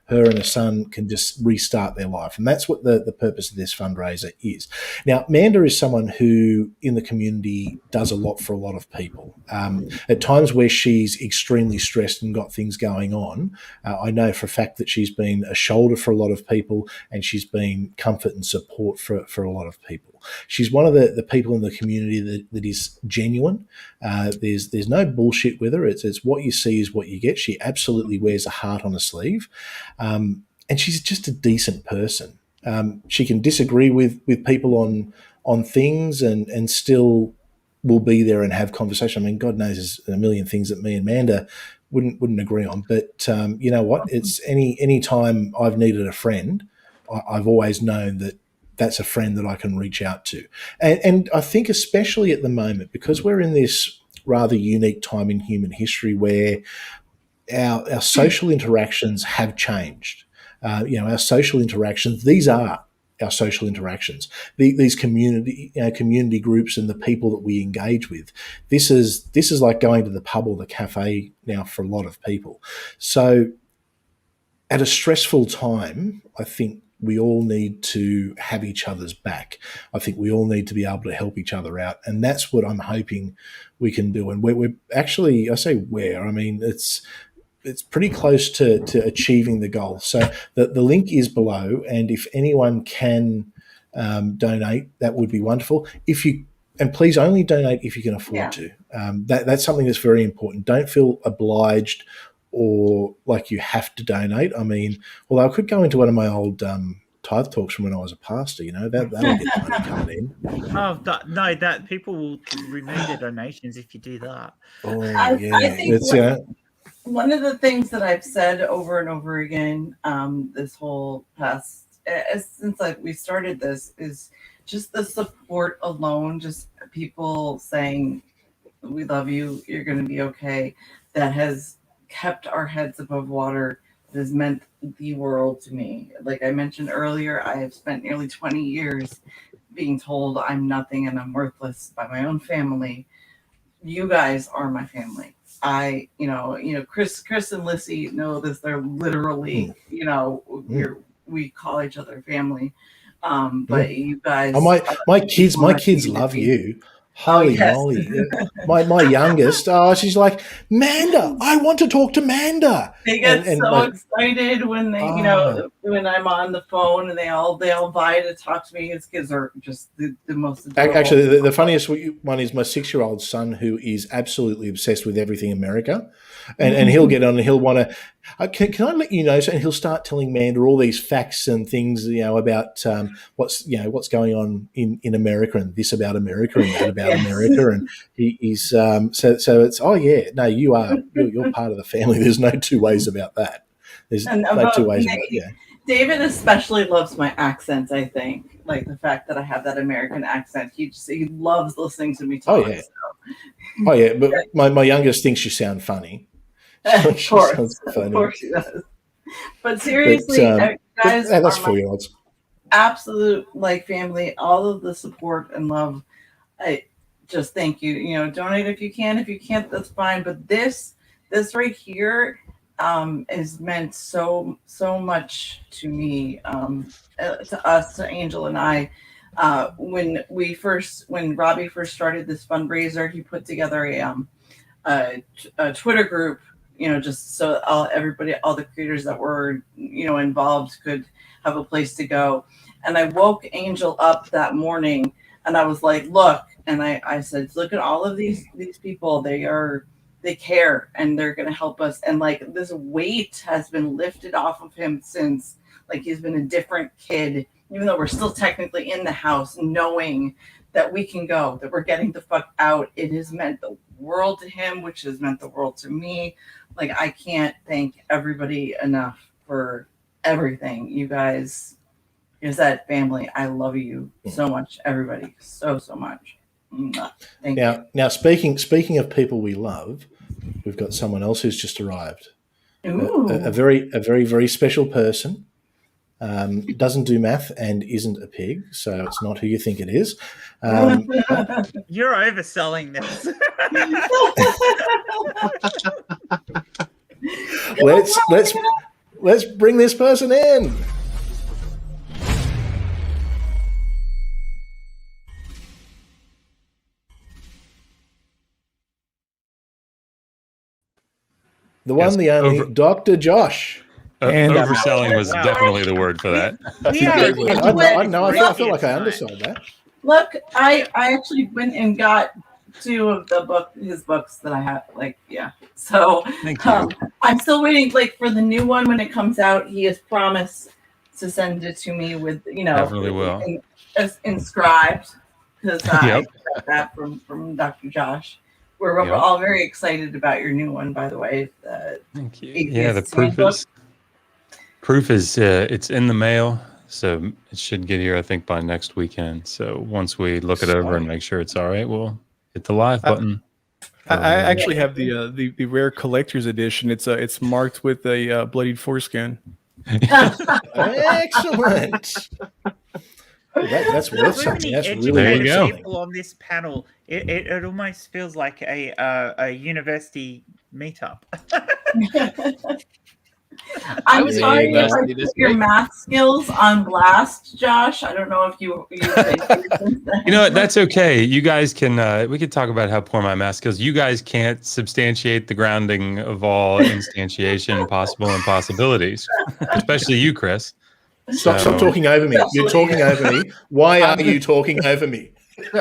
her and her son can just restart their life. And that's what the purpose of this fundraiser is. Now, Manda is someone who in the community does a lot for a lot of people. At times where she's extremely stressed and got things going on, I know for a fact that she's been a shoulder for a lot of people, and she's been comfort and support for a lot of people. She's one of the people in the community that is genuine. There's no bullshit with her. It's what you see is what you get. She absolutely wears a heart on her sleeve. And she's just a decent person. She can disagree with people on things and still will be there and have conversation. I mean, God knows there's a million things that me and Manda wouldn't agree on. But you know what? It's any time I've needed a friend, I've always known that that's a friend that I can reach out to. And I think especially at the moment, because we're in this rather unique time in human history where our social interactions have changed. Our social interactions, these are our social interactions, these community groups and the people that we engage with. This is like going to the pub or the cafe now for a lot of people. So at a stressful time, I think we all need to have each other's back. I think we all need to be able to help each other out. And that's what I'm hoping we can do. And we're actually, I say where, I mean, it's pretty close to achieving the goal. So the link is below. And if anyone can donate, that would be wonderful. And please only donate if you can afford to. That's something that's very important. Don't feel obliged or like you have to donate. I mean, well, I could go into one of my old tithe talks from when I was a pastor, that'll get money coming in. Oh, no, that people will remove their donations if you do that. Oh, I think one of the things that I've said over and over again this whole past, since we started this, is just the support alone, just people saying, we love you, you're going to be okay, that has kept our heads above water. It has meant the world to me. Like I mentioned earlier, I have spent nearly 20 years being told I'm nothing and I'm worthless by my own family. You guys are my family. Chris and Lissy know this. They're literally, we call each other family. But you guys, my kids love you. Holy moly. My youngest, she's like, Manda, I want to talk to Manda. They get excited when they, when I'm on the phone and they all vie to talk to me. His kids are just the most adorable. Actually, the funniest one is my 6-year-old son, who is absolutely obsessed with everything America. And he'll get on and he'll want to, can I let you know? And he'll start telling Manda all these facts and things, about what's going on in America, and this about America and that about America. And he's so it's, you're part of the family. There's no two ways about that. There's no two ways about it. Yeah. David especially loves my accent, I think. Like the fact that I have that American accent. He loves listening to me talk. Oh yeah, but my youngest thinks you sound funny. Of course she does. But seriously, guys, that's 4-year-olds. Absolute family. All of the support and love. I just thank you. Donate if you can. If you can't, that's fine. But this right here has meant so much to me, to us, to Angel and I. When Robbie first started this fundraiser, he put together a Twitter group, just so all the creators that were, involved could have a place to go. And I woke Angel up that morning and I was like, look, and I said, look at all of these people. They care and they're going to help us. And this weight has been lifted off of him since, he's been a different kid, even though we're still technically in the house, knowing that we can go, that we're getting the fuck out. It has meant the world to him, which has meant the world to me. I can't thank everybody enough for everything. You guys, is that family. I love you so much, everybody, so much. Thank you. Now, speaking of people we love, we've got someone else who's just arrived. A very, very special person. Doesn't do math and isn't a pig, so it's not who you think it is. You're overselling this. Let's bring this person in. The one, the only, Dr. Josh. And overselling was definitely the word for that. I feel like I undersold that. Look, I actually went and got 2 of his books that I have. So thank you. I'm still waiting. For the new one when it comes out, he has promised to send it to me with definitely will inscribed, because I got that from Dr. Josh. We're all very excited about your new one, by the way. Thank you. Yeah, the proof is it's in the mail, so it should get here, I think, by next weekend. So once we look it over and make sure it's all right, we'll hit the live button. I actually have the rare collector's edition. It's marked with a bloodied foreskin. Excellent. That's worth So something. many That's really There you educated go. people on this panel. It almost feels like a university meetup. I'm was at sorry if I university this put your week. math skills on blast, Josh. I don't know if you You know what? That's okay. You guys can. We could talk about how poor my math skills. You guys can't substantiate the grounding of all instantiation, possible impossibilities, especially you, Chris. Stop So- talking over me. You're talking over me. Why are you talking over me?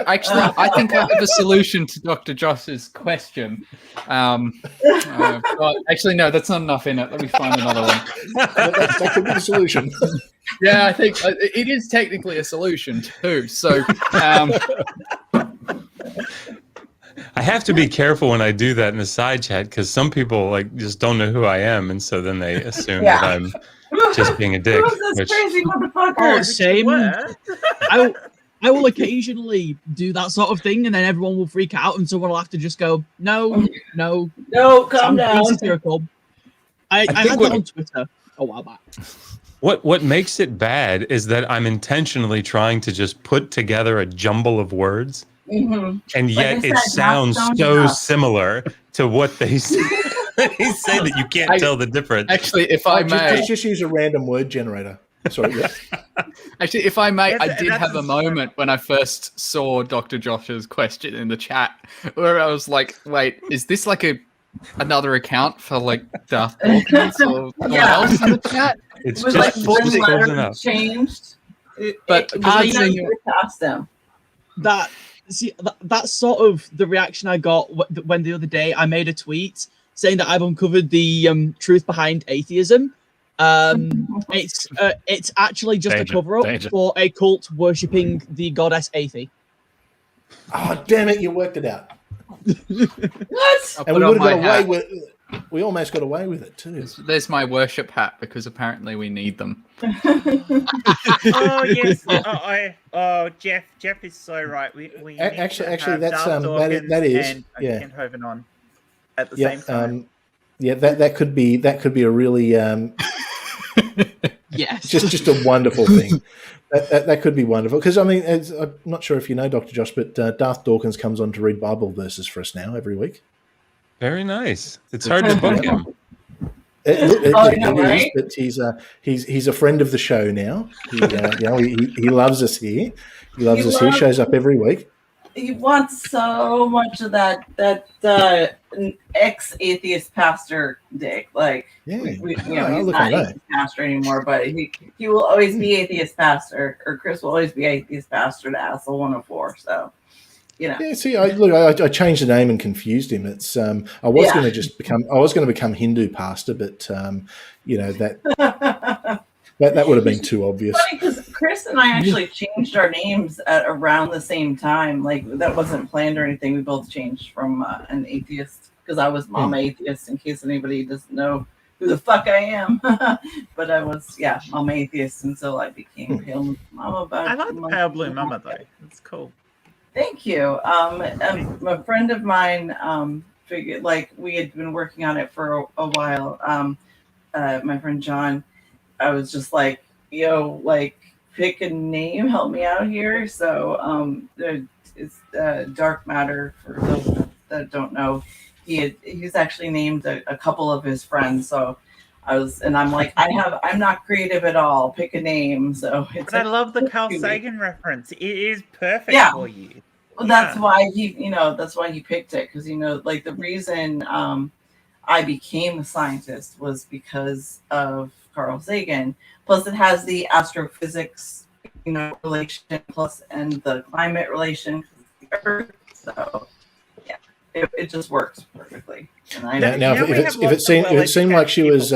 Actually, I think I have a solution to Dr. Josh's question. But actually, no, that's not enough in it. Let me find another one. That could be the solution. Yeah, I think it is technically a solution too. So, I have to be careful when I do that in the side chat because some people like just don't know who I am, and so then they assume that I'm just being a dick. Who's this Which, crazy motherfucker? Oh, same. Were. I will occasionally do that sort of thing, and then everyone will freak out, and someone will have to just go, no. No, calm down. I think had what- that on Twitter a while back. what makes it bad is that I'm intentionally trying to just put together a jumble of words, Mhm. and Like I yet said, it not sounds stoned so enough. similar to what they say. They say that you can't tell the difference. actually, if I may, Just use a random word generator. Sorry, yes. actually, if I may, I did That's have a moment when I first saw Dr. Josh's question in the chat where I was like, "Wait, is this like another account for like Darth Dawkins or someone else in the chat?" It's It was just like close one letter enough. changed. But I I- asked them. That's sort of the reaction I got when the other day I made a tweet saying that I've uncovered the truth behind atheism. It's actually just Danger, a cover-up danger. for a cult worshipping the goddess Athie. Oh, damn it! You worked it out. What? I'll And put we on would have my got away hat. with we almost got away with it too. There's my worship hat because apparently we need them. Oh yes. Jeff is so right. We need Actually, to have that's Darth that Dawkins is and yeah. Hoven on at the Yeah, same time. yeah, that could be a really Yes. just a wonderful thing. That could be wonderful because I mean, I'm not sure if you know Dr. Josh, but Darth Dawkins comes on to read Bible verses for us now every week. Very nice. It's hard to book him. It no, is, right? but he's a friend of the show now. He loves us here. He loves us here. Shows up every week. He wants so much of that ex-atheist pastor dick. Like, Yeah. he's look not at that. atheist pastor anymore, but he will always be atheist pastor, or Chris will always be atheist pastor to Asshole 104. So, Yeah, see, I changed the name and confused him. It's I was going to become Hindu pastor, but that would have been too obvious. Funny because Chris and I actually changed our names at around the same time. Like, that wasn't planned or anything. We both changed from an atheist because I was Momma Atheist, in case anybody doesn't know who the fuck I am. But I was, Momma Atheist until I became Pale Blue Momma. I like the Pale Blue Momma though. It's cool. Thank you. A friend of mine figured, like, we had been working on it for a while. My friend John, I was just like, yo, like, pick a name, help me out here. So it's Dark Matter, for those that don't know. He's actually named a couple of his friends. So I'm like, I'm not creative at all. Pick a name. So But I love the Carl Sagan reference. It is perfect for you. Well, that's why he picked it, because like, the reason I became a scientist was because of Carl Sagan. Plus, it has the astrophysics, relation, plus and the climate relation, Earth. So yeah, it just works perfectly. And if it seemed like she was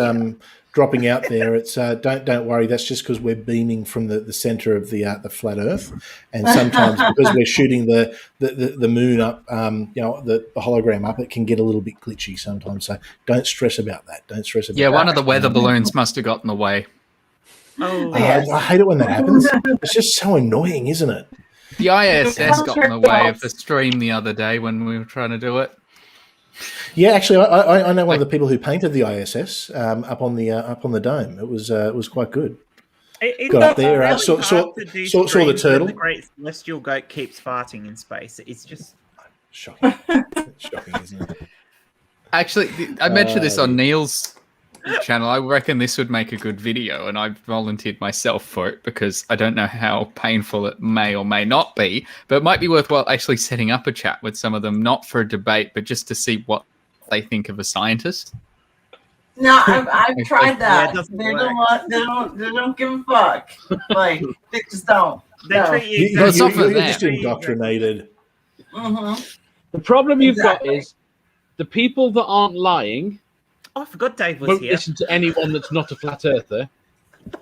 dropping out there, it's don't worry. That's just because we're beaming from the center of the flat Earth, and sometimes because we're shooting the moon up, the hologram up, it can get a little bit glitchy sometimes. So don't stress about that. Don't stress about. Yeah, one of the weather balloons must have gotten away. Oh, I hate it when that happens. It's just so annoying, isn't it? The ISS got in the way of the stream the other day when we were trying to do it. Yeah, actually, I know one of the people who painted the ISS up on the dome. It was quite good. got up there. Really Saw hard to do the streams when turtle. The great celestial goat keeps farting in space. It's just shocking. Shocking, isn't it? Actually, I mentioned this on Neil's channel. I reckon this would make a good video, and I volunteered myself for it because I don't know how painful it may or may not be, but it might be worthwhile actually setting up a chat with some of them, not for a debate, but just to see what they think of a scientist. No, I've tried that. Yeah, they don't give a fuck. Like they just don't. they treat you You're exactly just indoctrinated. Mm-hmm. The problem you've got is the people that aren't lying Oh, I forgot Dave was won't here. listen to anyone that's not a flat earther,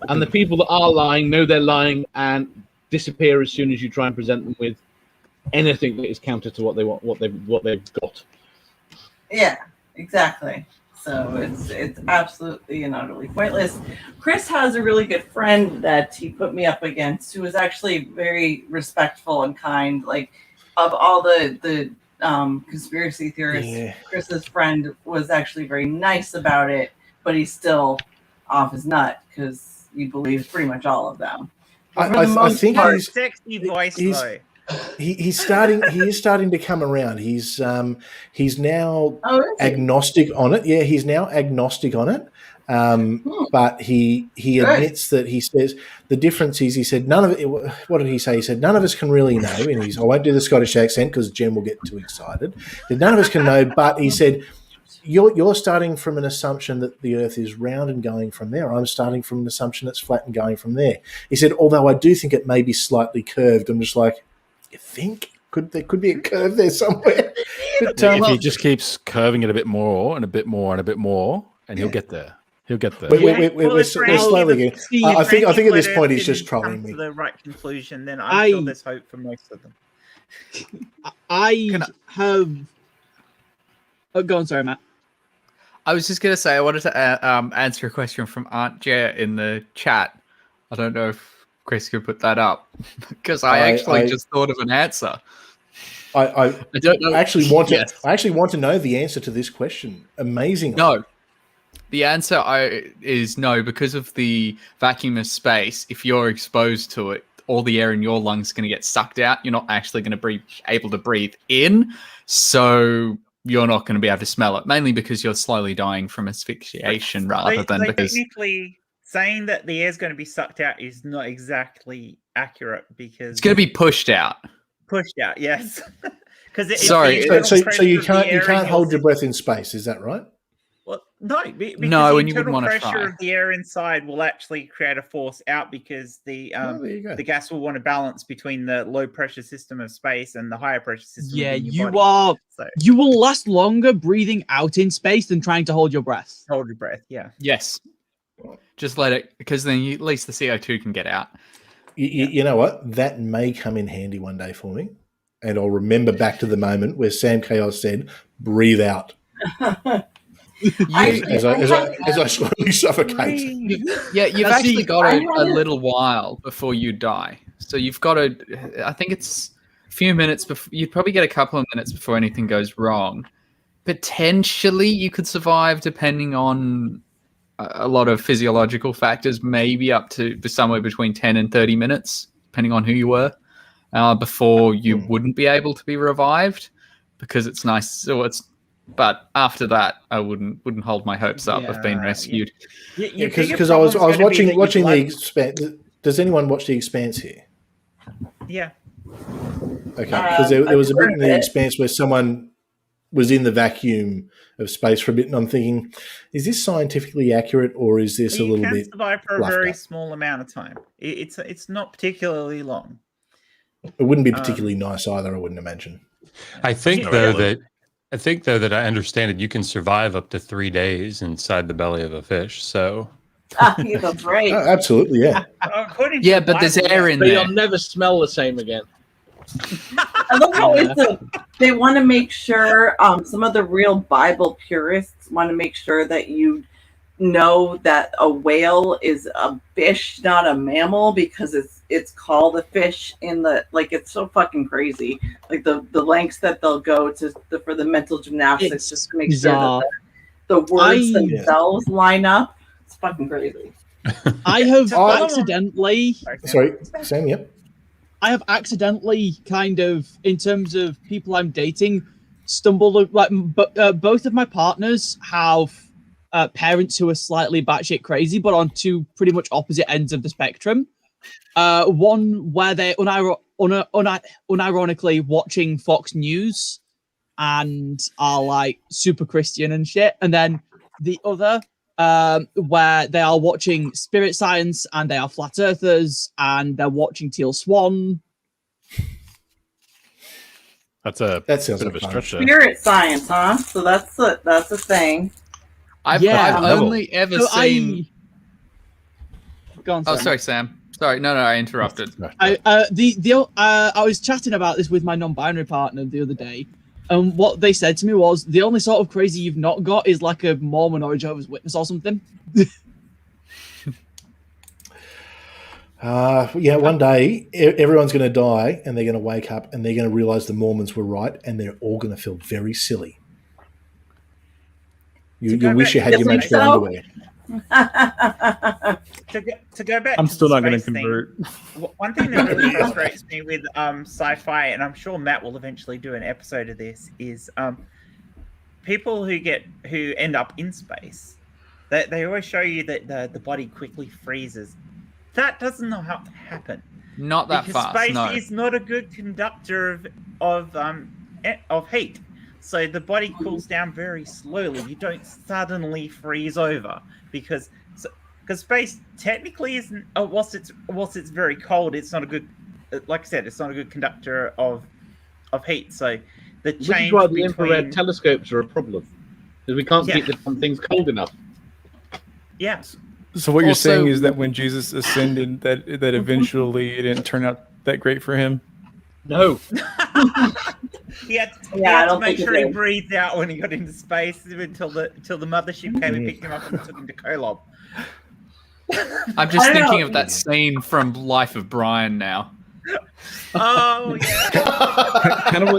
and the people that are lying know they're lying and disappear as soon as you try and present them with anything that is counter to what they want, what they've got. Yeah, exactly. So it's absolutely and utterly pointless. Chris has a really good friend that he put me up against who was actually very respectful and kind. Like of all the conspiracy theorists, Chris's friend was actually very nice about it, but he's still off his nut because he believes pretty much all of them. I think he's Sexy voice though. He is starting to come around. He's now agnostic on it. Yeah, he's now agnostic on it. But he admits that he says the difference is, he said, none of it. What did he say? He said, none of us can really know. And I won't do the Scottish accent because Jen will get too excited. None of us can know. But he said, you're starting from an assumption that the Earth is round and going from there. I'm starting from an assumption that's flat and going from there. He said, although I do think it may be slightly curved. I'm just like, you think there could be a curve there somewhere? But, if he just keeps curving it a bit more and a bit more and a bit more, and he'll get there. He'll get there. We're slowly getting. I think at this point he's just trolling me. To the right conclusion, then I'm sure there's hope for most of them. I have. Oh, go on, sorry, Matt. I was just going to say, I wanted to answer a question from Aunt Jet in the chat. I don't know if Chris could put that up because I actually just thought of an answer. I don't know. I actually want to know the answer to this question. Amazing. No. The answer is no, because of the vacuum of space. If you're exposed to it, all the air in your lungs is going to get sucked out. You're not actually going to be able to breathe in. So you're not going to be able to smell it, mainly because you're slowly dying from asphyxiation rather than because... Technically, saying that the air is going to be sucked out is not exactly accurate because... It's going to be pushed out. Pushed out, yes. So you can't hold your breath in space, is that right? Well, no, because no, the and you wouldn't want to pressure try. of the air inside will actually create a force out because the gas will want to balance between the low pressure system of space and the higher pressure system. Yeah, of your body. You will last longer breathing out in space than trying to hold your breath. Hold your breath, yeah. Yes. Just let it, because then at least the CO2 can get out. You know what? That may come in handy one day for me. And I'll remember back to the moment where Sam Chaos said, breathe out. As I slowly suffocate. You've actually got a little while before you die. So you've got I think it's a few minutes before, you'd probably get a couple of minutes before anything goes wrong. Potentially you could survive depending on a lot of physiological factors, maybe up to somewhere between 10 and 30 minutes, depending on who you were, before you wouldn't be able to be revived because it's nice. So but after that, I wouldn't hold my hopes up of being rescued. Because I was watching The Expanse. Does anyone watch The Expanse here? Yeah. Okay, because there was a bit in The Expanse where someone was in the vacuum of space for a bit, and I'm thinking, is this scientifically accurate or is this a little bit? You can survive for a very small amount of time. It's not particularly long. It wouldn't be particularly nice either, I wouldn't imagine. I think though that I understand it. You can survive up to 3 days inside the belly of a fish. So. That's right. Absolutely, yeah. But there's air in there. You'll never smell the same again. I love how they want to make sure, some of the real Bible purists want to make sure that you know that a whale is a fish, not a mammal, because it's called a fish in the, like, it's so fucking crazy. Like the lengths that they'll go to for the mental gymnastics, just to make sure that the words themselves line up. It's fucking crazy. I have accidentally. Sorry, Sam. Yep. I have accidentally kind of, in terms of people I'm dating, stumbled like. Both of my partners have parents who are slightly batshit crazy, but on two pretty much opposite ends of the spectrum. One where they're unironically watching Fox News and are like super Christian and shit, and then the other where they are watching Spirit Science and they are flat earthers and they're watching Teal Swan. That sounds bit of a stretch. Spirit Science, huh? So that's a thing. I've only ever seen. Go on, Sam. Oh, sorry, Sam. Sorry, no, I interrupted. I was chatting about this with my non-binary partner the other day, and what they said to me was the only sort of crazy you've not got is like a Mormon or a Jehovah's Witness or something. One day everyone's going to die, and they're going to wake up, and they're going to realize the Mormons were right, and they're all going to feel very silly. You wish you had your magical underwear. To go back, I'm to still the not going to space convert. One thing that really frustrates me with sci-fi, and I'm sure Matt will eventually do an episode of this, is people who end up in space. They always show you that the body quickly freezes. That doesn't know how to happen. Not that because fast. Space No. is not a good conductor of heat. So the body cools down very slowly. You don't suddenly freeze over because space technically isn't. Whilst it's very cold, it's not a good. Like I said, it's not a good conductor of heat. So the change. Which is why the infrared telescopes are a problem, because we can't keep the things cold enough. Yeah. So what you're saying is that when Jesus ascended, that eventually it didn't turn out that great for him? No. He had to make sure he breathed out when he got into space until the mothership came and picked him up and took him to Kolob. I'm just thinking of that scene from Life of Brian now. Oh yeah. kind of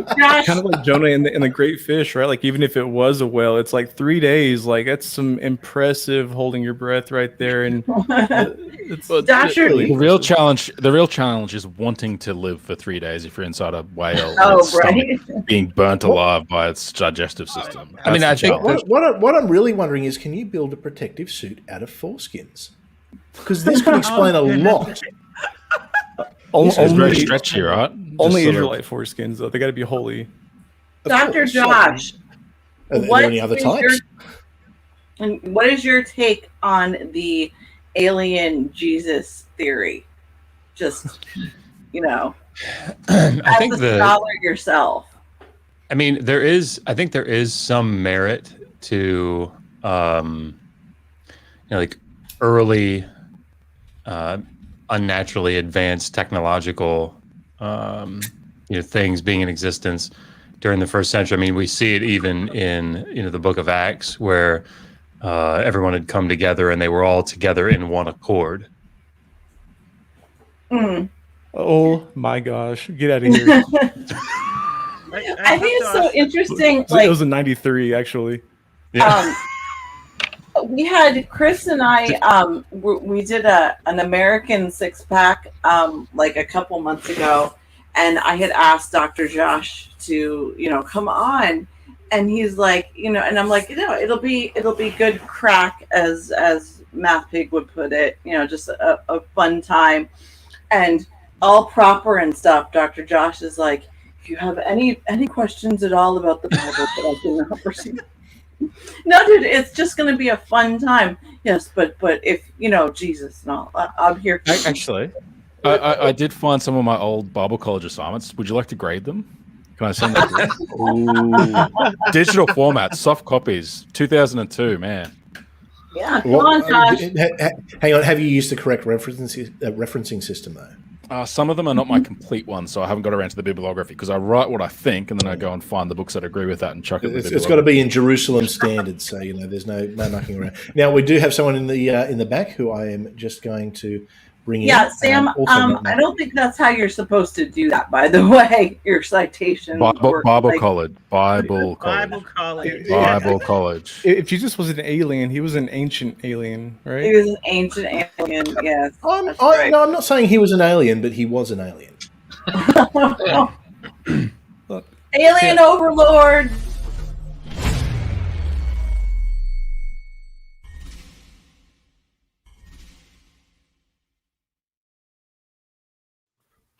like Jonah in the Great Fish, right? Like even if it was a whale, it's like 3 days. Like that's some impressive holding your breath right there. And the real challenge is wanting to live for 3 days if you're inside a whale. Being burnt alive by its digestive system. I mean, I think what I'm really wondering is, can you build a protective suit out of foreskins? Because this could explain a lot. It's very stretchy, right? Only Israelite foreskins, though. They got to be holy. Dr. Josh, are there any other types? What is your take on the alien Jesus theory? Just, I think as a scholar yourself. I mean, I think there is some merit to, like early, unnaturally advanced technological things being in existence during the first century. I mean, we see it even in the book of Acts, where everyone had come together and they were all together in one accord. Oh my gosh, get out of here. I think it's so interesting. It was in 93, actually. Yeah. We had Chris and I. We did an American 6-pack like a couple months ago, and I had asked Dr. Josh to come on, and he's like, and I'm like, it'll be good crack, as Math Pig would put it, just a fun time, and all proper and stuff. Dr. Josh is like, if you have any questions at all about the Bible, that I can proceed. No, dude, it's just going to be a fun time. Yes, but if Jesus, no, I'm here. Actually, I did find some of my old Bible college assignments. Would you like to grade them? Can I send them to you? Digital format, soft copies, 2002, man. Yeah, come on, Josh. Hang on, have you used the correct referencing system though? Some of them are not my complete ones, so I haven't got around to the bibliography, because I write what I think and then I go and find the books that agree with that and chuck it. It's got to be in Jerusalem standards, so there's no knocking around. Now we do have someone in the back who I am just going to bring Yeah, in. Sam, I don't think that's how you're supposed to do that, by the way. Your citation. Bible college. Bible college. If Jesus was an alien, he was an ancient alien, right? He was an ancient alien, yes. No, I'm not saying he was an alien, but he was an alien. Alien overlord.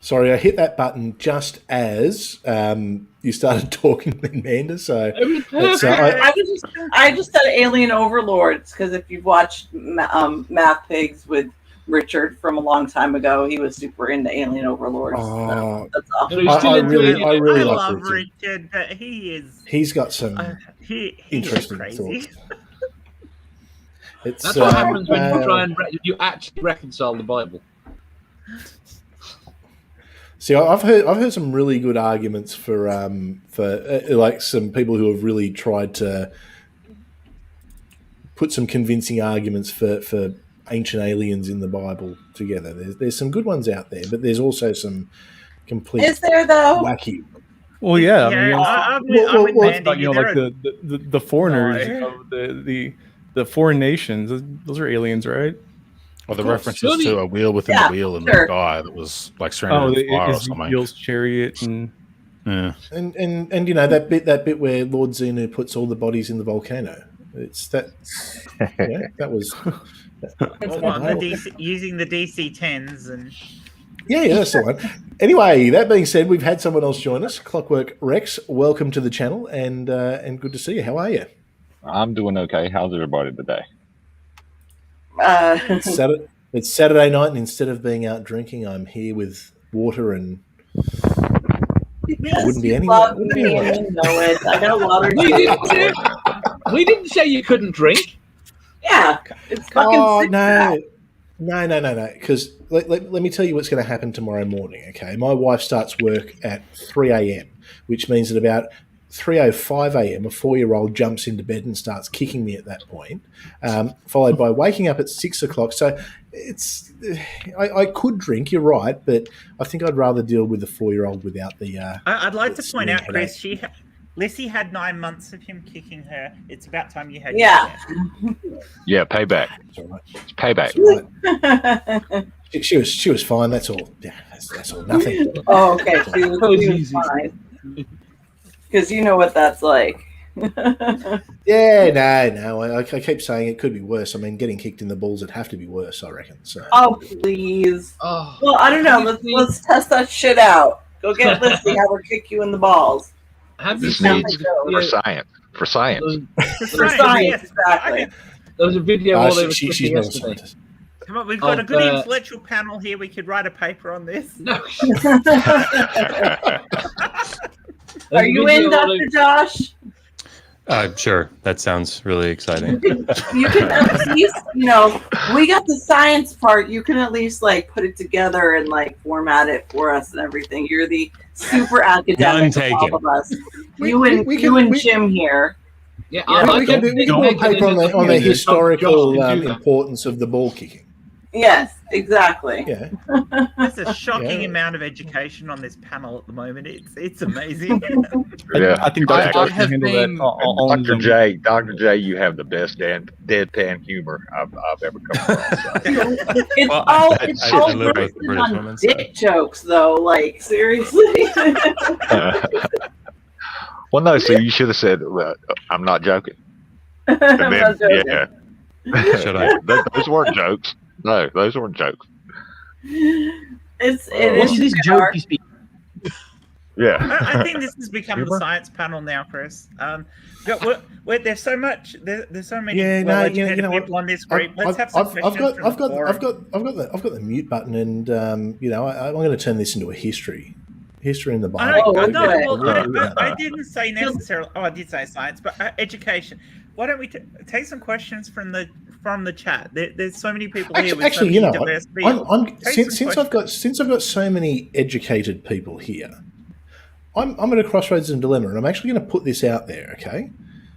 Sorry, I hit that button just as you started talking, Manda. So I just said alien overlords because if you've watched Math Pigs with Richard from a long time ago, he was super into alien overlords. Oh, that's awesome. I really love like Richard, but he's got some interesting thoughts. That's what happens when you try and you actually reconcile the Bible. See, I've heard some really good arguments for like some people who have really tried to put some convincing arguments for ancient aliens in the Bible together. There's some good ones out there, but there's also some complete Is there though? wacky. Well, yeah. I'm with Mandy. Like the foreigners, the foreign nations. Those are aliens, right? Or the references to a wheel within the wheel and the guy that was like surrounded with fire or something. Ezekiel's chariot and and you know that bit where Lord Xenu puts all the bodies in the volcano. It's that. Yeah, that was. Using the DC-10s and. Yeah, that's the one. Anyway, that being said, we've had someone else join us. Clockwork Rex, welcome to the channel, and good to see you. How are you? I'm doing okay. How's everybody today? It's Saturday night, and instead of being out drinking, I'm here with water and. Because wouldn't be you anywhere. love me and you know it. I got water. We didn't say you couldn't drink. Yeah, it's fucking. No. Because let me tell you what's going to happen tomorrow morning. Okay, my wife starts work at 3 a.m., which means that about 3:05 a.m. a 4-year-old jumps into bed and starts kicking me at that point, followed by waking up at 6 o'clock. So it's I could drink. You're right, but I think I'd rather deal with the 4-year-old without the. I'd like to point out, Chris, Lissy had 9 months of him kicking her. It's about time you had. Yeah. Yeah, payback. It's payback. Right. She was fine. That's all. Yeah, that's all. Nothing. Oh, okay. She was fine. Because you know what that's like. Yeah, no. I keep saying it could be worse. I mean, getting kicked in the balls would have to be worse, I reckon. So. Oh, please. Oh, well, I don't know. Let's test that shit out. Go get Lissy. Have her kick you in the balls. This needs for science. For science. For science, exactly. There was a video all over she's not a scientist. Come on, we've got a good intellectual panel here. We could write a paper on this. No. Are you in, Dr. Josh? Sure. That sounds really exciting. You can at least, we got the science part. You can at least put it together and format it for us and everything. You're the super academic of all of us. You and Jim here. Yeah, we can do a paper on the historical importance of the ball kicking. Yes, exactly. Yeah. There's a shocking amount of education on this panel at the moment. It's amazing. Yeah. I think Dr. Josh can handle that. Dr. J, you have the best deadpan humor I've ever come across. It's all bursting on dick jokes, though. Seriously. Well, no. So you should have said, "I'm not joking." I'm not joking. Yeah. Should I? Those weren't jokes. No, those weren't jokes. It What is this joke you speak? Yeah. I think this has become the science panel now, Chris. There's so much. There's so many well-educated people on this group. Let's have some questions I've got the mute button, and I'm going to turn this into a history in the Bible. I didn't say necessarily. Oh, I did say science, but education. Why don't we take some questions from the chat? There's so many people here. Actually, since I've got so many educated people here, I'm at a crossroads and dilemma, and I'm actually going to put this out there. Okay,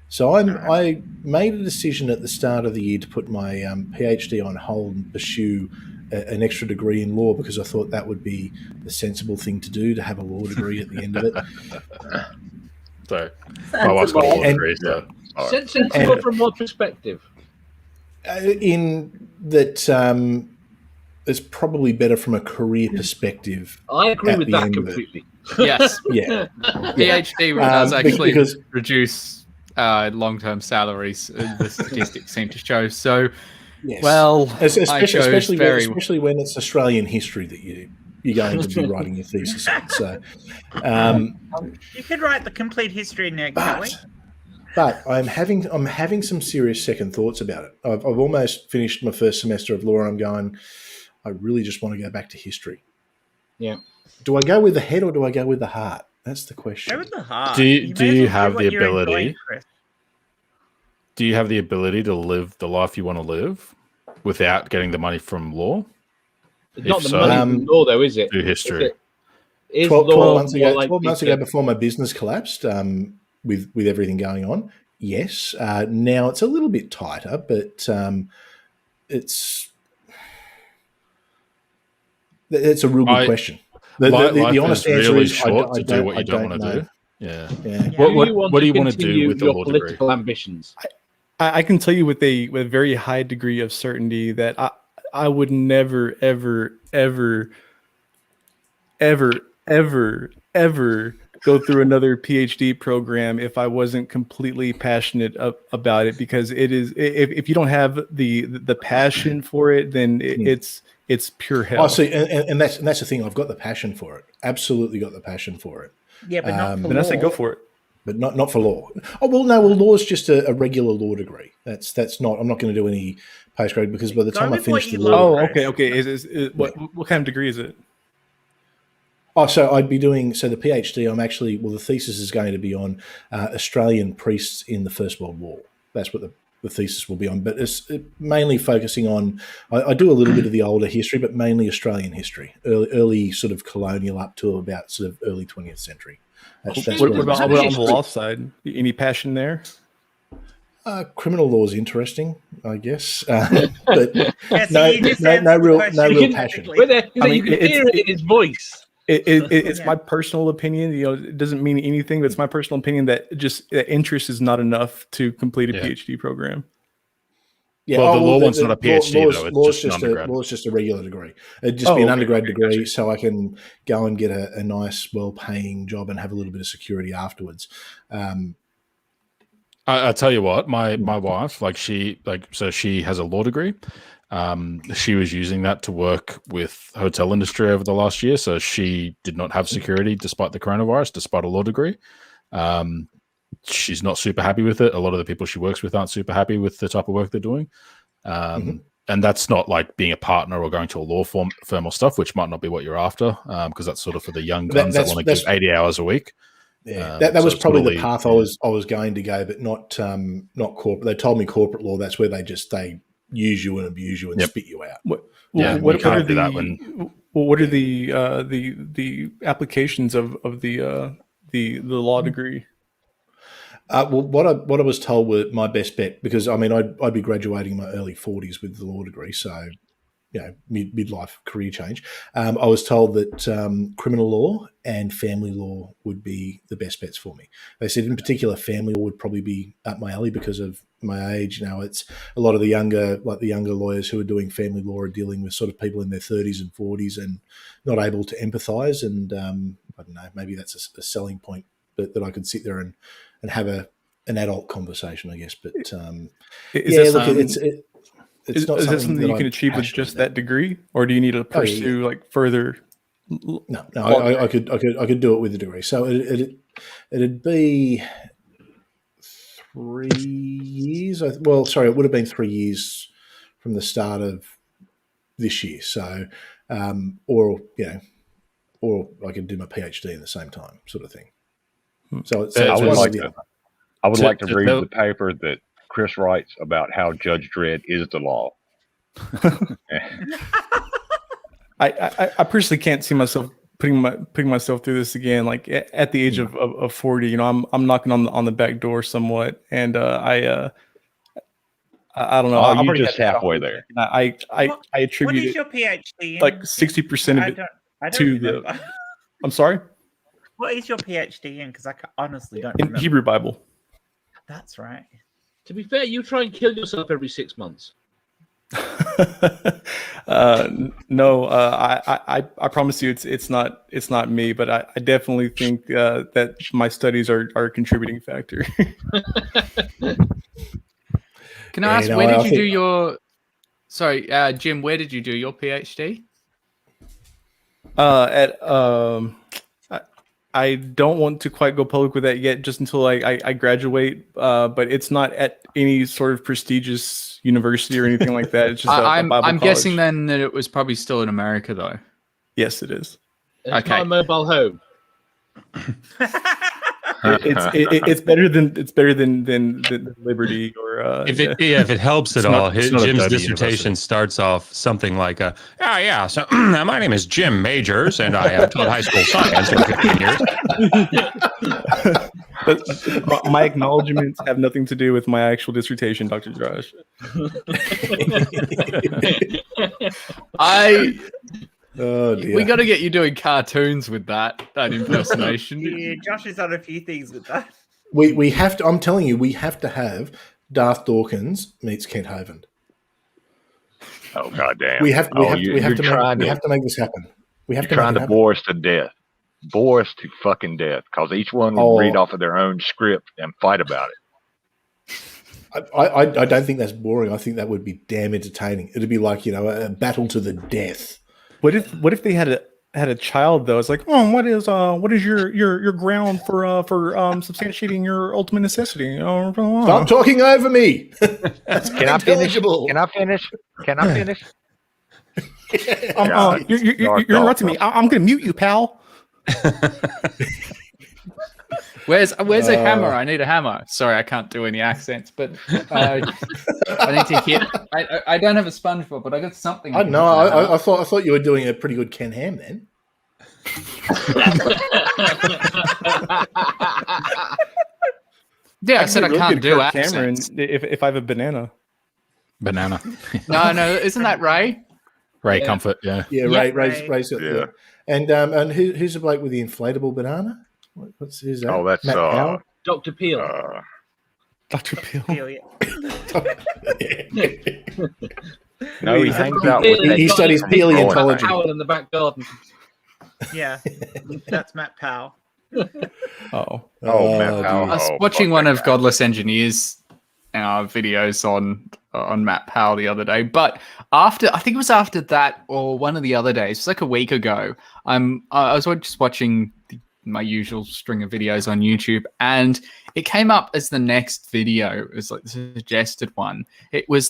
so I made a decision at the start of the year to put my PhD on hold and pursue an extra degree in law because I thought that would be the sensible thing to do, to have a law degree at the end of it. So my wife's got a law degree. So sensible from what perspective? In that it's probably better from a career perspective. I agree with that completely. Yes. Yeah. PhD does actually reduce long-term salaries. The statistics seem to show. So, yes. Well, especially when it's Australian history that you're going to be writing your thesis on. So, you could write the complete history now, Kelly. But I'm having some serious second thoughts about it. I've almost finished my first semester of law, and I'm going, I really just want to go back to history. Yeah. Do I go with the head or do I go with the heart? That's the question. Go with the heart. Do you have the ability? Do you have the ability to live the life you want to live without getting the money from law? It's not the money from law, though, is it? Do history. 12 months ago, before my business collapsed, with everything going on, yes. Now it's a little bit tighter, but it's a real good question. The honest answer really is short I to do what you don't want to do. Yeah. What do you want to do with the law degree? Political ambitions. I can tell you with a very high degree of certainty that I would never, ever, ever, ever, ever, ever go through another PhD program if I wasn't completely passionate about it, because it is, if you don't have the passion for it, then it's pure hell. Oh, see, and that's the thing. I've got the passion for it. Absolutely got the passion for it. Yeah, but not for law. law. I say go for it. But not for law. Oh, well, no. Well, law is just a regular law degree. That's not. I'm not going to do any postgrad because by the time I finish the law. Oh, okay. What kind of degree is it? Oh, so I'd be doing the PhD. I'm actually the thesis is going to be on Australian priests in the First World War. That's what the thesis will be on. But it's mainly focusing on. I do a little bit of the older history, but mainly Australian history, early sort of colonial up to about sort of early 20th century. What about on the law side? Any passion there? Criminal law is interesting, I guess, but no real passion. You can hear it in his voice. It's my personal opinion. It doesn't mean anything, but it's my personal opinion that interest is not enough to complete a PhD program. Yeah, the law one's not a PhD though; it's just an undergrad. Law is just a regular degree. It'd just be an undergrad degree, so I can go and get a nice, well-paying job and have a little bit of security afterwards. I tell you what, my wife, she has a law degree. She was using that to work with hotel industry over the last year, so she did not have security despite the coronavirus, despite a law degree. She's not super happy with it. A lot of the people she works with aren't super happy with the type of work they're doing. And that's not like being a partner or going to a law firm or stuff, which might not be what you're after, because that's sort of for the young guns that want to give 80 hours a week. Yeah, that was probably the path I was going to go, but not corporate. They told me corporate law. That's where they use you and abuse you and spit you out. What are the applications of the law degree? What I was told were my best bet, because I'd be graduating in my early 40s with the law degree, so midlife career change. I was told that criminal law and family law would be the best bets for me. They said in particular family law would probably be up my alley because of my age. It's a lot of the younger lawyers who are doing family law are dealing with sort of people in their 30s and 40s and not able to empathise. And I don't know, maybe that's a selling point that I could sit there and have an adult conversation, I guess. But it's not is that something that you can achieve with just that degree, or do you need to pursue further? No, I could do it with a degree. So it'd be 3 years. It would have been 3 years from the start of this year. So, or I could do my PhD in the same time, sort of thing. So I would like to read the paper that Chris writes about how Judge Dredd is the law. I personally can't see myself putting myself through this again. Like at the age of 40, I'm knocking on the back door somewhat, and I I don't know. Oh, I'm you're already just at halfway there. I What attribute is it your PhD in? like 60% of I it don't to remember. the. I'm sorry. What is your PhD in? Because I honestly don't remember. In Hebrew Bible. That's right. To be fair, you try and kill yourself every 6 months. No, I promise you, it's not me, but I definitely think that my studies are a contributing factor. Can I ask, where did you do your? Sorry, Jim, where did you do your PhD? I don't want to quite go public with that yet, just until I graduate. But it's not at any sort of prestigious university or anything like that. It's just a Bible I'm college. guessing then that it was probably still in America, though. Yes, it is. It's not a mobile home. It's better than Liberty or if it helps at all. Jim's dissertation starts off something like so my name is Jim Majors and I have taught high school science for 15 years. But my acknowledgments have nothing to do with my actual dissertation, Dr. Josh. We got to get you doing cartoons with that impersonation. Yeah, Josh has done a few things with that. We have to. I'm telling you, we have to have Darth Dawkins meets Kent Hovind. Oh goddamn! We have to make this happen. We have to trying to bore us to death. Bore us to fucking death, because each one will read off of their own script and fight about it. I don't think that's boring. I think that would be damn entertaining. It'd be like, a battle to the death. What if they had a child though? It's like, what is your ground for substantiating your ultimate necessity? Stop talking over me. That's Can I finish? Can I finish? You're interrupting me. I'm going to mute you, pal. Where's a hammer? I need a hammer. Sorry, I can't do any accents, but I need to hit. I don't have a SpongeBob, but I got something. I thought you were doing a pretty good Ken Ham then. Yeah, I said I can't do accents. If I have a banana. No, isn't that Ray? Ray Comfort, yeah. Yeah, Ray's got the. And who's the bloke with the inflatable banana? Who's that? Oh, that's Dr. Peel. Dr. Peel. No, he hangs out with. He studies paleontology. Powell in the back garden. Yeah, that's Matt Powell. Matt Powell. I was watching one of Godless Engineers videos on Matt Powell the other day, but I think it was after that or one of the other days, it was like a week ago. I was just watching my usual string of videos on YouTube, and it came up as the next video. It was like the suggested one. It was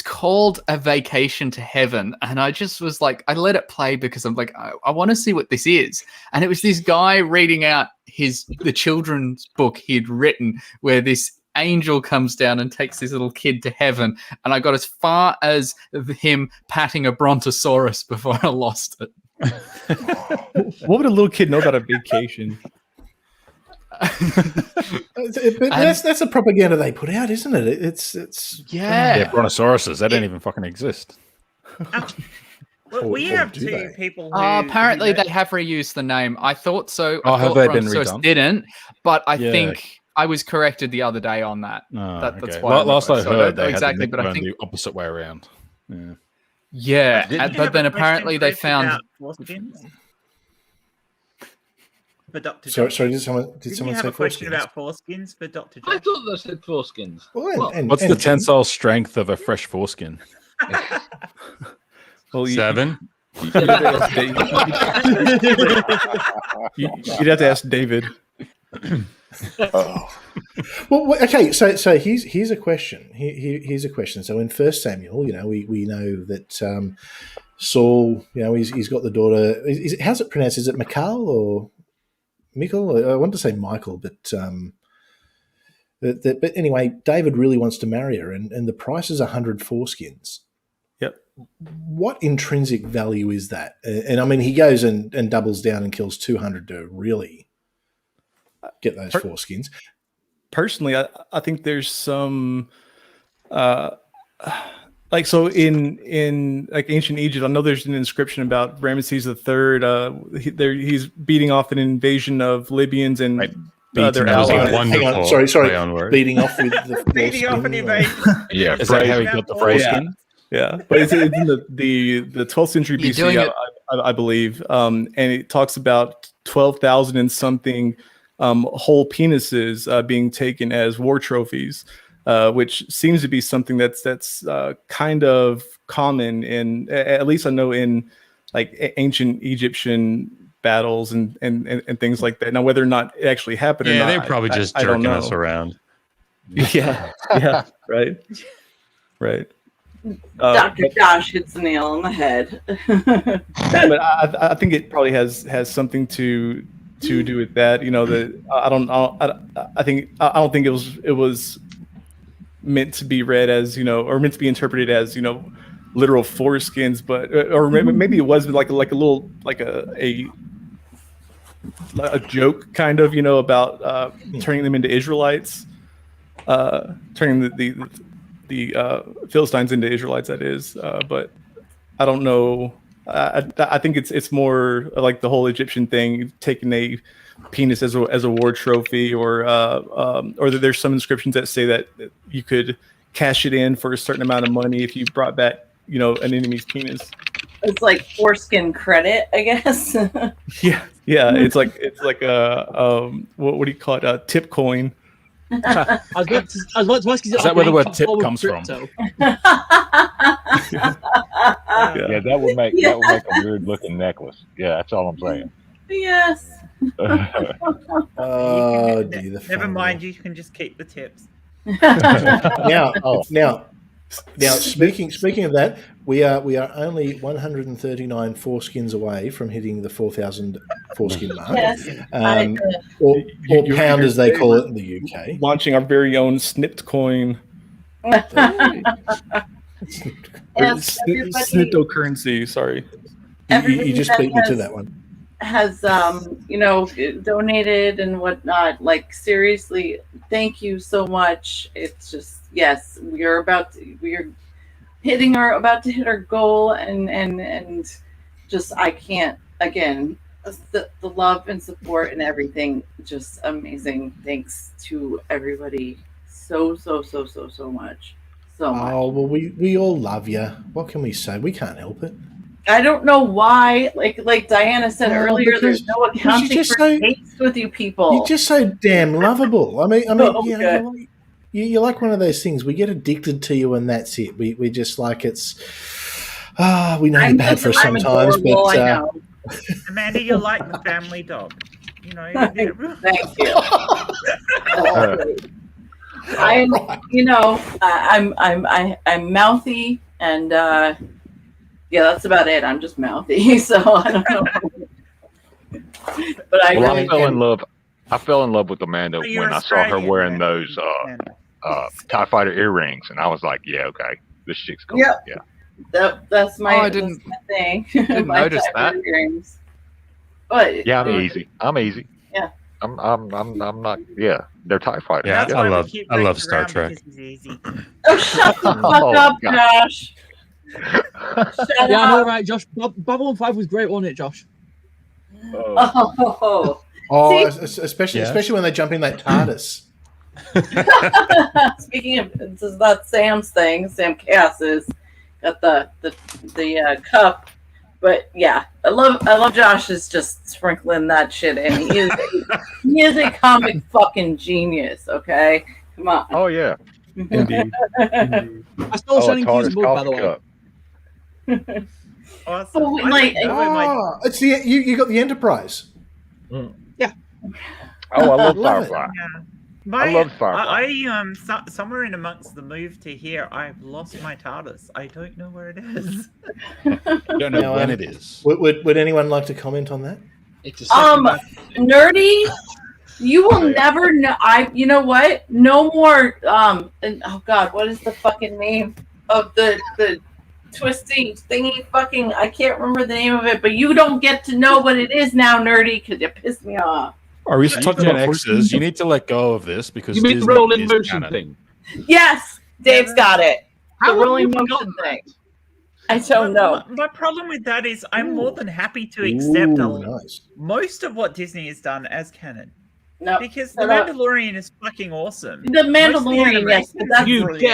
called A Vacation to Heaven, and I just was like, I let it play because I'm like, I want to see what this is. And it was this guy reading out the children's book he'd written, where this angel comes down and takes this little kid to heaven, and I got as far as him patting a brontosaurus before I lost it. What would a little kid know about a vacation? That's a propaganda they put out, isn't it? It's yeah, brontosauruses, they don't even fucking exist. We have two people who apparently they have reused the name. I thought so. Have they been redone? Didn't, but I think I was corrected the other day on that. That's why. Last I heard, they exactly, had but I think the opposite way around. Yeah, but then apparently they found. For Dr. Sorry, did someone say a question about foreskins for Dr. Josh? I thought they said foreskins. What's the tensile strength of a fresh foreskin? 7. You'd have to ask David. Well, okay. So here's a question. Here's a question. So in 1 Samuel, we know that Saul, he's got the daughter. How's it pronounced? Is it Michal or Michael? I want to say Michael, but anyway, David really wants to marry her, and the price is 100 foreskins. Yep. What intrinsic value is that? And I mean, he goes and doubles down and kills 200 to really get those foreskins. Personally, I think there's some like so in like ancient Egypt, I know there's an inscription about Ramesses III. He's beating off an invasion of Libyans and their allies. Hang on, sorry. Beating off with the beating off an invasion. Yeah, Is that how he got the foreskin? Yeah, but it's in the 12th century BC, I believe, and it talks about 12,000 and something whole penises being taken as war trophies, which seems to be something that's kind of common in, at least I know, in like ancient Egyptian battles and things like that. Now, whether or not it actually happened or not, they're probably just jerking us around. Yeah, right. Dr. Josh hits the nail on the head. But I think it probably has something to do with that. You know, I don't think it was meant to be read as, you know, or meant to be interpreted as, you know, literal foreskins, but or maybe it was like a little like a joke kind of, you know, about turning them into Israelites, turning the Philistines into Israelites, that is, but I don't know. I think it's more like the whole Egyptian thing, taking a penis as a war trophy, or that there's some inscriptions that say that you could cash it in for a certain amount of money if you brought back, you know, an enemy's penis. It's like foreskin credit, I guess. Yeah. It's like a what do you call it? A tip coin. I was about to ask, is that where the word tip comes from? Yeah, that would make a weird looking necklace. Yeah, that's all I'm saying. Yes. Never mind, you can just keep the tips. Now, speaking of that, we are only 139 foreskins away from hitting the 4,000 foreskin mark. Yes, or pound, as they call it in the UK. Launching our very own snipped coin. Sniptocurrency, sorry. You just beat me to that one. Has donated and whatnot. Like, seriously, thank you so much. It's just, yes, we are about to hit our goal, and just, I can't, again, the love and support and everything, just amazing. Thanks to everybody so much. So much. Oh, well, we all love you. What can we say? We can't help it. I don't know why, like Diana said earlier, there's no accounting for taste with you people. You're just so damn lovable. I mean, you're like one of those things. We get addicted to you, and that's it. We just like it's. We know you're bad for us sometimes, but Amanda, you're like the family dog. You know. Thank you. I'm mouthy, and yeah, that's about it. I'm just mouthy, so I don't know. But I fell in love with Amanda when I saw her wearing those TIE Fighter earrings, and I was like, yeah, okay, this chick's cool. Yep. Yeah, that's my didn't thing. Didn't notice that. Earrings. But yeah, I'm easy. Yeah. I'm not. Yeah, they're TIE Fighters. Yeah, I love Star Trek. Oh, shut the fuck up, Josh. I know, right, Josh. Babylon 5 was great, wasn't it, Josh? Especially when they jump in that TARDIS. Speaking of, this is not Sam's thing. Sam Cass's got the cup, but yeah, I love Josh is just sprinkling that shit in. He is a comic fucking genius. Okay, come on. Oh yeah, indeed. I stole Shining King's book, by the way. Awesome. It's you got the Enterprise. Yeah. Oh, I love Firefly. Yeah. I love Firefly. Somewhere in amongst the move to here, I've lost my TARDIS. I don't know where it is. I don't know when it is. Would anyone like to comment on that? Nerdy, you will never know. You know what? No more. Oh God, what is the fucking name of the twisty thingy? Fucking, I can't remember the name of it. But you don't get to know what it is now, Nerdy, because you pissed me off. Are we talking about X's? You need to let go of this because you mean the roll in motion thing. Yes, Dave's got it. How The have rolling you motion forgotten thing. I don't know. My problem with that is I'm more than happy to accept nice. most of what Disney has done as canon. No, Because The Mandalorian is fucking awesome. The Mandalorian, yes, but that's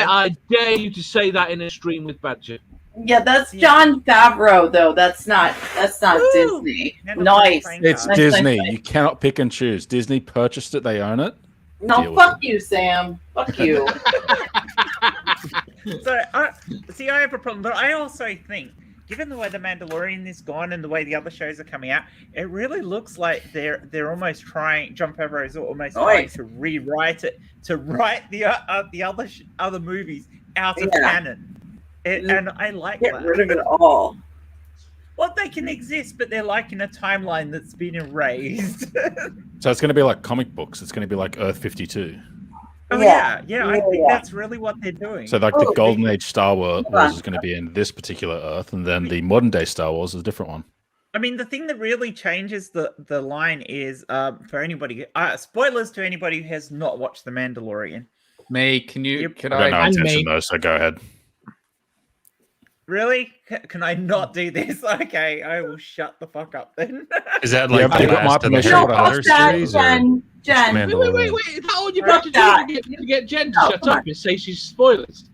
I dare you to say that in a stream with Badger. Yeah, that's John Favreau, though. That's not Disney. Nice. It's nice, Disney. nice. You cannot pick and choose. Disney purchased it. They own it. No, fuck you, Sam. Fuck you. So, I have a problem, but I also think, given the way The Mandalorian is gone and the way the other shows are coming out, it really looks like they're almost trying. John Favreau is almost trying to rewrite it, to write the other movies out of canon. And I like Get that. rid of it all. Well, they can exist, but they're like in a timeline that's been erased. So it's going to be like comic books. It's going to be like Earth 52. Oh yeah. I think that's really what they're doing. So like the Golden Age Star Wars is going to be in this particular Earth, and then the modern day Star Wars is a different one. I mean, the thing that really changes the line is for anybody. Spoilers to anybody who has not watched The Mandalorian. Me, can I don't know intention though, so go ahead. Really? Can I not do this? Okay, I will shut the fuck up then. Is that like the last of the Harry Potter series? Jen. Wait. How would you about to get Jen to shut up and say she's spoilers?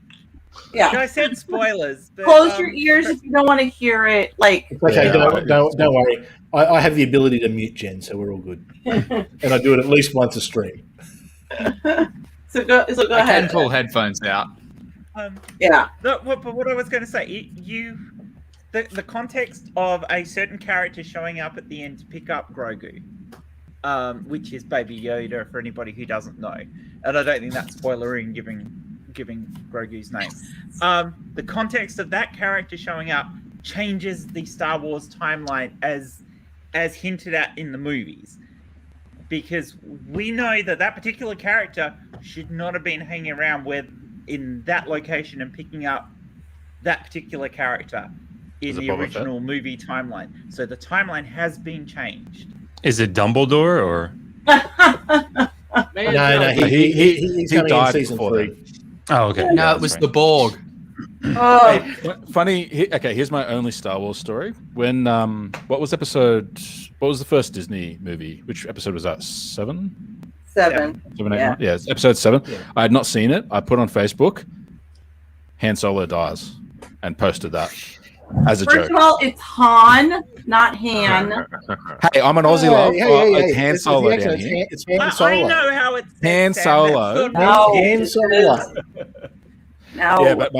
Yeah. I said spoilers. But, close your ears if you don't want to hear it. Like, it's okay, don't worry. I have the ability to mute Jen, so we're all good. And I do it at least once a stream. So go I ahead. can pull headphones out. Yeah. No, but what I was going to say, the context of a certain character showing up at the end to pick up Grogu, which is Baby Yoda for anybody who doesn't know, and I don't think that's spoilering giving Grogu's name. The context of that character showing up changes the Star Wars timeline as hinted at in the movies, because we know that particular character should not have been hanging around in that location and picking up that particular character in the original movie timeline. So the timeline has been changed. Is it Dumbledore or? No, he died in season 3. Oh, okay. No, it was the Borg. Funny. Okay, here's my only Star Wars story. When what was the first Disney movie? Which episode was that? 7? 7. 7, 8, 9? Yeah, it's episode 7. Yeah. I had not seen it. I put on Facebook, Han Solo dies, and posted that as a joke. First of all, it's Han, not Han. Hey, I'm an Aussie love. It's Han Solo it's down here. It's Han Solo. I know how it's Han Solo. Han Solo. No. Yeah, but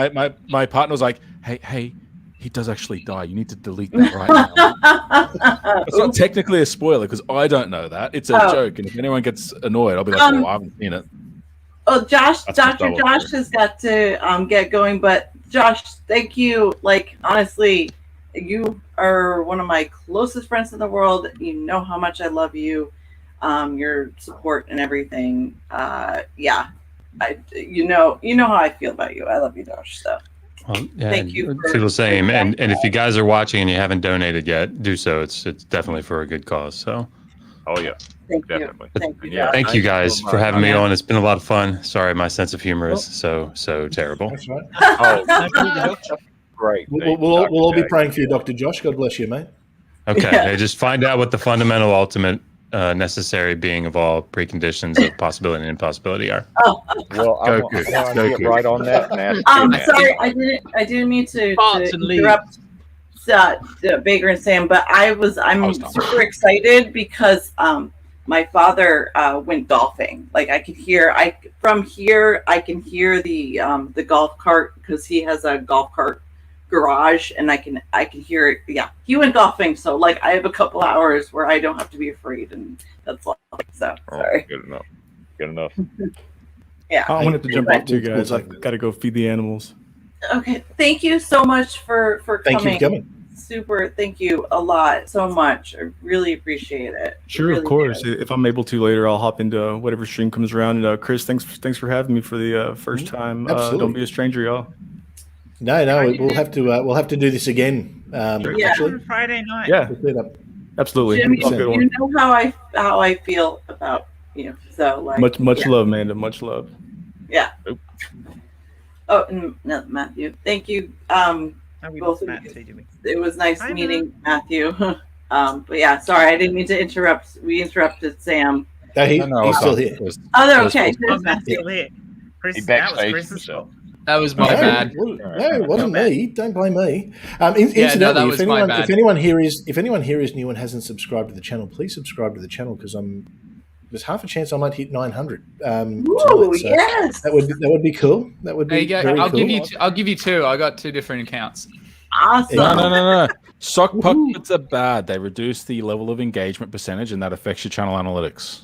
my partner was like, hey, he does actually die. You need to delete that right now. It's not technically a spoiler because I don't know that. It's a joke, and if anyone gets annoyed, I'll be like, I haven't seen it. Oh, Dr. Josh has got to get going, but Josh, thank you. Like, honestly, you are one of my closest friends in the world. You know how much I love you, your support and everything. Yeah, you know how I feel about you. I love you, Josh. So. Well, yeah, thank you. Feel the same, and if you guys are watching and you haven't donated yet, do so. It's definitely for a good cause. So, oh yeah, thank definitely. You. Thank you. Yeah, thank you guys for having me on. It's been a lot of fun. Sorry, my sense of humor is so terrible. That's right. Oh, great. We'll all be praying for you, Dr. Josh. God bless you, mate. Okay, hey, just find out what the fundamental, ultimate, necessary being of all preconditions of possibility and impossibility are. Well, I want to get right on that. Sorry, I didn't mean to interrupt Baker and Sam, but I'm super excited because my father went golfing. Like I can hear from here I can hear the golf cart because he has a golf cart garage and I can hear it. Yeah, he went golfing, so like I have a couple hours where I don't have to be afraid, and that's like so. Sorry. Good enough. Yeah, I wanted to jump up too, guys. I gotta go feed the animals. Okay, thank you so much for coming. Thank you for coming. Super, thank you a lot, so much. I really appreciate it. Sure, really of course. do. If I'm able to later, I'll hop into whatever stream comes around. And Chris, thanks for having me for the first time. Don't be a stranger, y'all. No, we'll have to do this again. On Friday night. Yeah, absolutely. Jim, you know how I feel about you. So like much love, Manda. Much love. Yeah. Oop. no, Matthew. Thank you. Both of you. It was nice meeting Matthew. But yeah, sorry, I didn't mean to interrupt. We interrupted Sam. No, he's still here. Oh, they're okay. Still here. Chris, He that was backstage Chris's himself. fault. That was my bad. No, it wasn't me. Don't blame me. Incidentally, that was my bad. if anyone here is new and hasn't subscribed to the channel, please subscribe to the channel because there's half a chance I might hit 900. Ooh, so yes. That would be cool. That would be There you go. very I'll cool. give you two. I got two different accounts. Awesome. No. Sock puppets are bad. They reduce the level of engagement percentage, and that affects your channel analytics.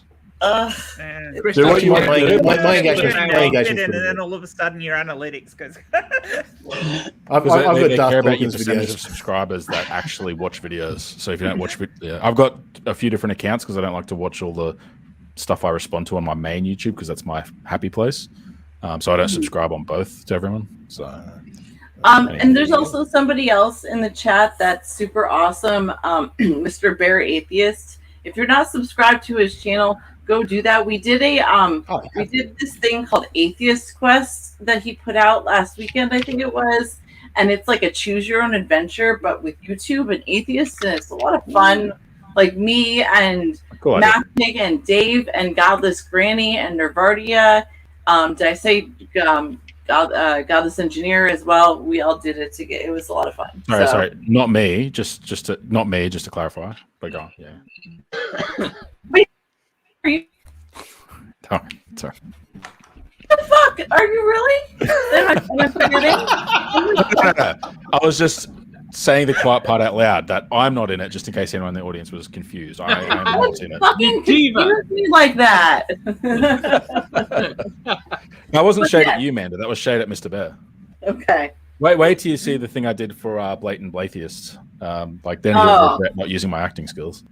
Chris, Do what you want. My My engagement. and then all of a sudden your analytics goes. I've They got care Darth about your Dawkins percentage videos. of subscribers that actually watch videos. So if you don't watch, I've got a few different accounts because I don't like to watch all the stuff I respond to on my main YouTube because that's my happy place. So I don't subscribe on both to everyone. So. And there's also somebody else in the chat that's super awesome, Mr. Bear Atheist. If you're not subscribed to his channel, go do that. We did we did this thing called Atheist Quest that he put out last weekend, I think it was, and it's like a choose your own adventure, but with YouTube and atheists, and it's a lot of fun. Like me and Matthew and Dave and Godless Granny and Nervardia. Did I say Godless Engineer as well? We all did it together. It was a lot of fun. Sorry, not me. Just to clarify. But go on, yeah. Wait, are you? Sorry. The fuck? Are you really? Am I forgetting? I was just saying the quiet part out loud that I'm not in it, just in case anyone in the audience was confused. I'm not in it. Fucking confuse me like that. I wasn't shade at you, Manda. That was shade at Mr. Bear. Okay. Wait till you see the thing I did for Blatant Atheist. Then you'll regret not using my acting skills.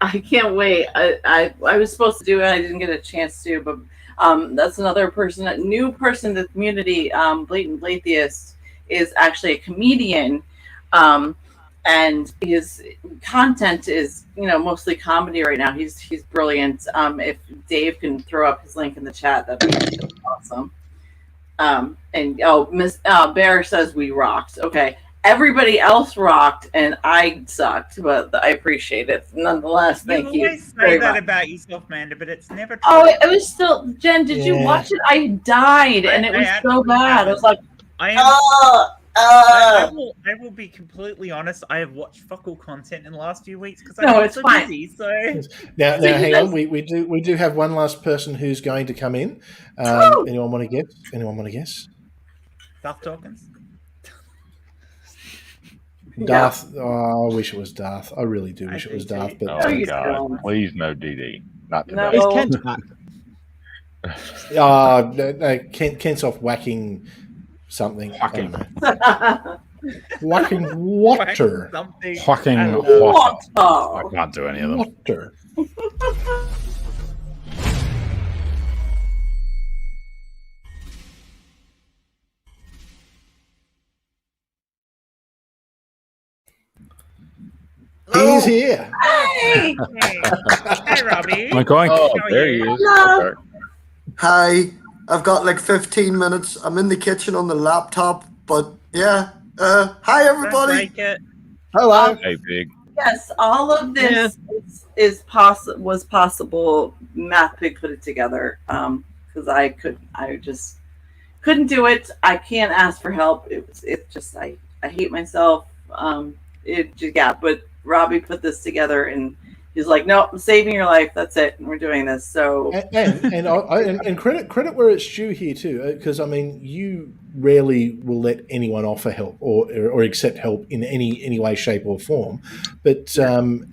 I can't wait. I was supposed to do it. I didn't get a chance to, but that's another person, a new person in the community. Blatant Atheist is actually a comedian. And his content is, mostly comedy right now. He's brilliant. If Dave can throw up his link in the chat, that'd be awesome. Miss Bear says we rocked. Okay, everybody else rocked, and I sucked, but I appreciate it nonetheless. Thank you. You always say that about yourself, Manda, but it's never true. Oh, it was still. Jen, did you watch it? I died, and it was so bad. I was like, I will be completely honest. I have watched fuck all content in the last few weeks because I'm so busy. So now hang on. We do have one last person who's going to come in. Anyone want to guess? Darth Dawkins. Darth. Oh, I wish it was Darth. I really do wish it was Darth. But God, please no DD. Not today. Is Kent back? No, Kent's off whacking something. Whacking water. Whacking water. I can't do any of them. Water. He's here. Hey, hey, Robbie. Am I going? Oh, there he is. Hello. Hi, I've got like 15 minutes. I'm in the kitchen on the laptop, but yeah. Hi, everybody. Hello. Hey, Big. Yes, all of this was possible. Matt Pig put it together because I just couldn't do it. I can't ask for help. I hate myself. But Robbie put this together and he's like, no, I'm saving your life. That's it. And we're doing this. So and credit where it's due here too, because I mean, you rarely will let anyone offer help or accept help in any way, shape, or form. But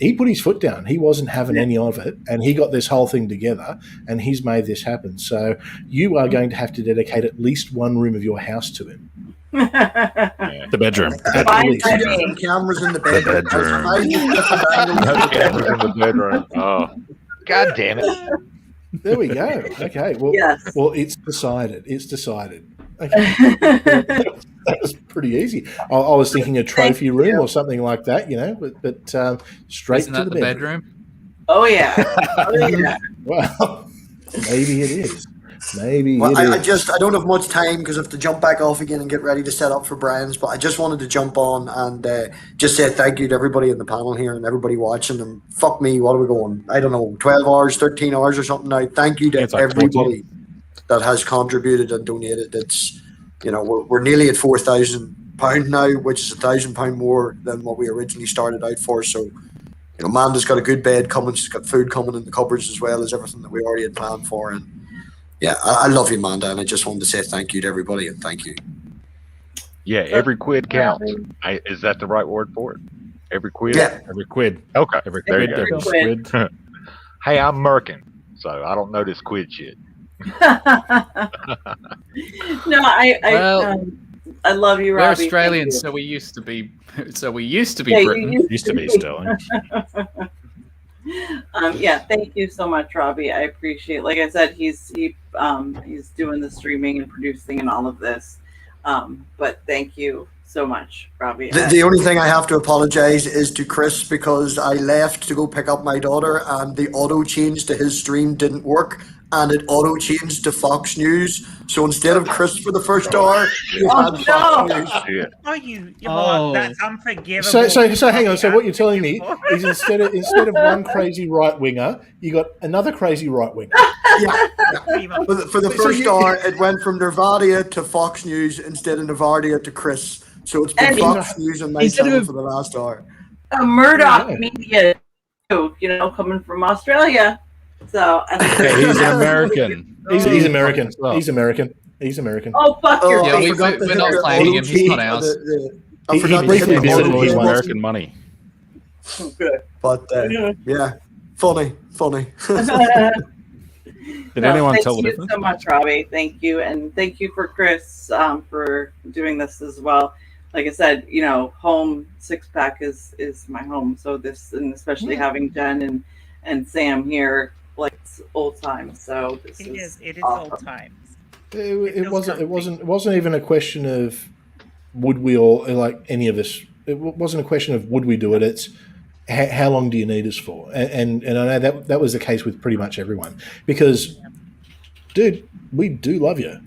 he put his foot down. He wasn't having any of it, and he got this whole thing together, and he's made this happen. So you are going to have to dedicate at least one room of your house to him. The bedroom. Cameras in the bedroom. Cameras in the bedroom. Oh, God damn it! There we go. Okay. Well, yes. Well, it's decided. Okay. That was pretty easy. I was thinking a trophy room or something like that, but straight Isn't to that the the bedroom. bedroom? Oh yeah. Well, maybe it is. Maybe I don't have much time because I have to jump back off again and get ready to set up for Brian's. But I just wanted to jump on and just say thank you to everybody in the panel here and everybody watching. And fuck me, what are we going? I don't know, 12 hours, 13 hours or something now. Thank you to everybody that has contributed and donated. It's, you know, we're nearly at £4,000 now, which is £1,000 more than what we originally started out for. So, you know, Manda's got a good bed coming. She's got food coming in the cupboards as well as everything that we already had planned for. And yeah, I love you, Manda, and I just wanted to say thank you to everybody and thank you. Yeah, every quid counts. Is that the right word for it? Every quid? Yeah. Every quid. Okay. Every there quid. you go. Squid. Hey, I'm Merkin, so I don't know this quid shit. No, I love you, Robbie. We're Australians, so we used to be. So we used to be Yeah, Britain. Used to be Sterling. Yeah, thank you so much, Robbie. I appreciate. Like I said, he's doing the streaming and producing and all of this. But thank you so much, Robbie. The only thing I have to apologize is to Chris because I left to go pick up my daughter and the auto change to his stream didn't work and it auto changed to Fox News. So instead of Chris for the first hour, you had Fox News. That's unforgivable. So hang on. So what you're telling me is instead of one crazy right winger, you got another crazy right winger. Yeah. For the first hour, it went from Nervadia to Fox News instead of Nervadia to Chris. So it's been Fox News and my channel for the last hour. A Murdoch media, you know, coming from Australia. So he's an American. He's American. He's American. He's American. Oh fuck your face! We're not playing him. He's not ours. He briefly visited his American money. Good. But yeah, funny. Did anyone tell the difference? Thank you so much, Robbie. Thank you, and thank you for Chris for doing this as well. Like I said, you know, home six pack is my home. So this, and especially having Jen and Sam here, like it's old times. So this it is awesome. old times. It wasn't even a question of would we all, like any of us. It wasn't a question of would we do it. It's how long do you need us for? And I know that was the case with pretty much everyone because, dude, we do love you.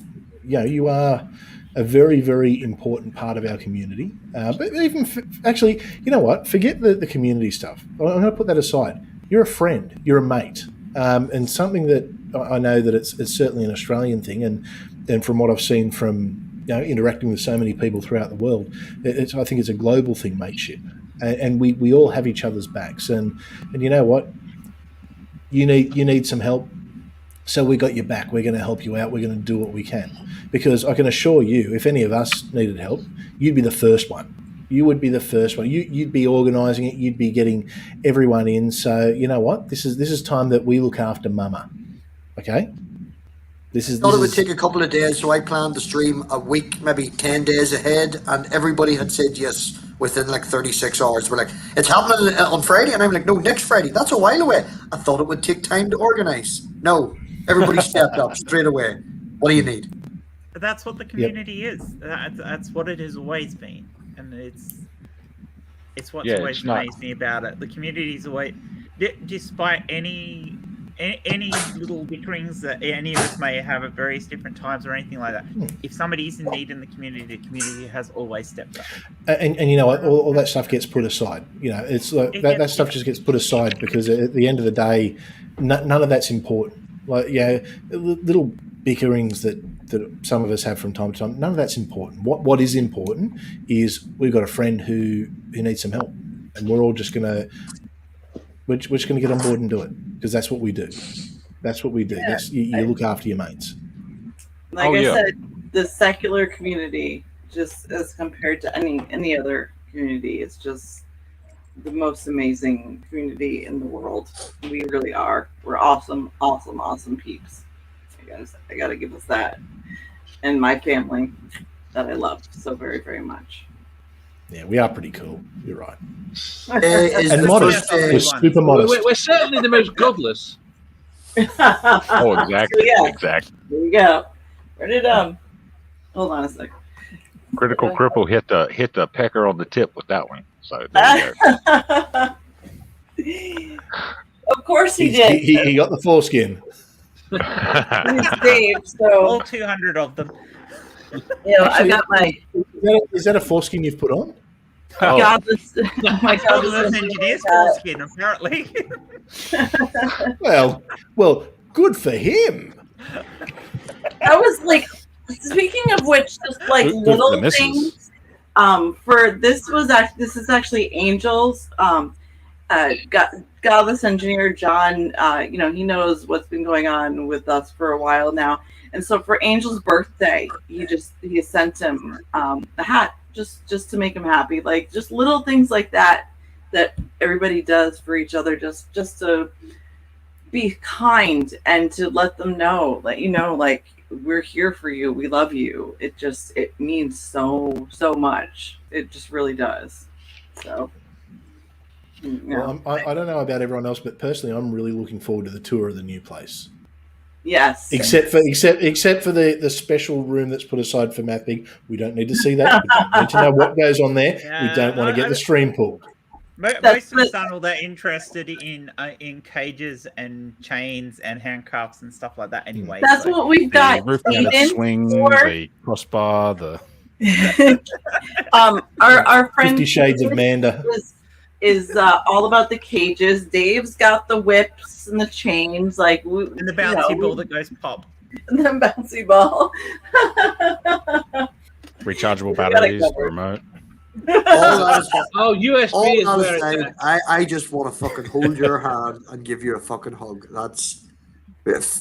You know, you are a very, very important part of our community. But even actually, you know what? Forget the community stuff. I'm going to put that aside. You're a friend. You're a mate. And something that I know that it's certainly an Australian thing, and from what I've seen from interacting with so many people throughout the world, I think it's a global thing, mateship. And we all have each other's backs. And you know what? You need some help. So we got your back. We're going to help you out. We're going to do what we can. Because I can assure you, if any of us needed help, you'd be the first one. You would be the first one. You'd be organising it. You'd be getting everyone in. So you know what? This is time that we look after Mama. Okay? I thought it would take a couple of days, so I planned to stream a week, maybe 10 days ahead, and everybody had said yes within like 36 hours. We're like, it's happening on Friday, and I'm like, no, next Friday. That's a while away. I thought it would take time to organise. No, everybody stepped up straight away. What do you need? That's what the community is. That's what it has always been, and it's what's always amazed me about it. The community is always, despite any little bickerings that any of us may have at various different times or anything like that. If somebody is in need in the community has always stepped up. And you know what? All that stuff gets put aside. You know, it's like that stuff just gets put aside because at the end of the day, none of that's important. Like, little bickerings that some of us have from time to time, none of that's important. What is important is we've got a friend who needs some help, and we're all just gonna get on board and do it because that's what we do. That's what we do. Yeah, you look after your mates. Like I said, the secular community, just as compared to any other community, is just the most amazing community in the world. We really are. We're awesome peeps. I gotta give us that, and my family that I love so very, very much. Yeah, we are pretty cool. You're right. And modest. We're super modest. We're certainly the most godless. Oh, exactly. So, exactly. There you go. Where did hold on a sec. Critical Cripple hit the pecker on the tip with that one. So there you go. Of course he did. He got the foreskin. He's Dave, so all 200 of them. I got my. Is that a foreskin you've put on? Oh. God, my God, this engineer's foreskin, apparently. well, good for him. That was like, speaking of which, just like Good little things. This is actually Angel's. Godless engineer John, he knows what's been going on with us for a while now, and so for Angel's birthday, he sent him a hat just to make him happy, like just little things like that everybody does for each other, just to be kind and to let them know, like we're here for you, we love you. It means so much. It just really does. So. Well, I don't know about everyone else, but personally, I'm really looking forward to the tour of the new place. Yes. Except for the special room that's put aside for Mapping. We don't need to see that. We don't need to know what goes on there. Yeah, we don't want to get the stream pulled. Most of us aren't all that interested in cages and chains and handcuffs and stuff like that anyway. That's what we've got. The swing, the crossbar, the our friend 50 Shades of Manda is all about the cages. Dave's got the whips and the chains, and the bouncy ball that goes pop. And the bouncy ball. Rechargeable batteries, remote. USB is where it's at. I just want to fucking hold your hand and give you a fucking hug. That's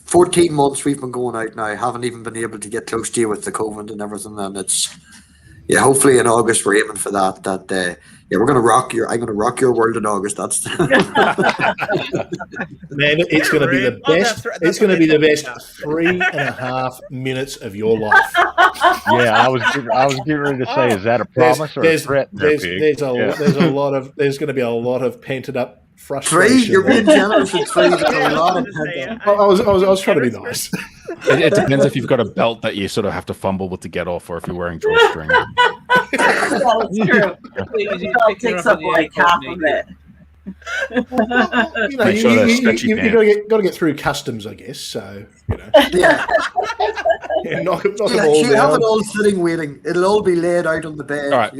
14 months we've been going out now. I haven't even been able to get close to you with the COVID and everything. And it's hopefully in August we're aiming for that. We're gonna rock I'm gonna rock your world in August. That's man. It's gonna be the best. It's gonna be the best 3.5 minutes of your life. Yeah, I was getting ready to say, is that a promise or a threat? There's going to be a lot of painted up frustration. 3? You're being generous with 3. There's a lot of I was trying to be nice. It depends if you've got a belt that you sort of have to fumble with to get off, or if you're wearing drawstring. That's true. It takes up like half of it. You got to get through customs, I guess. So Yeah. Knock them all you down. have it all sitting waiting. It'll all be laid out on the bed. All right,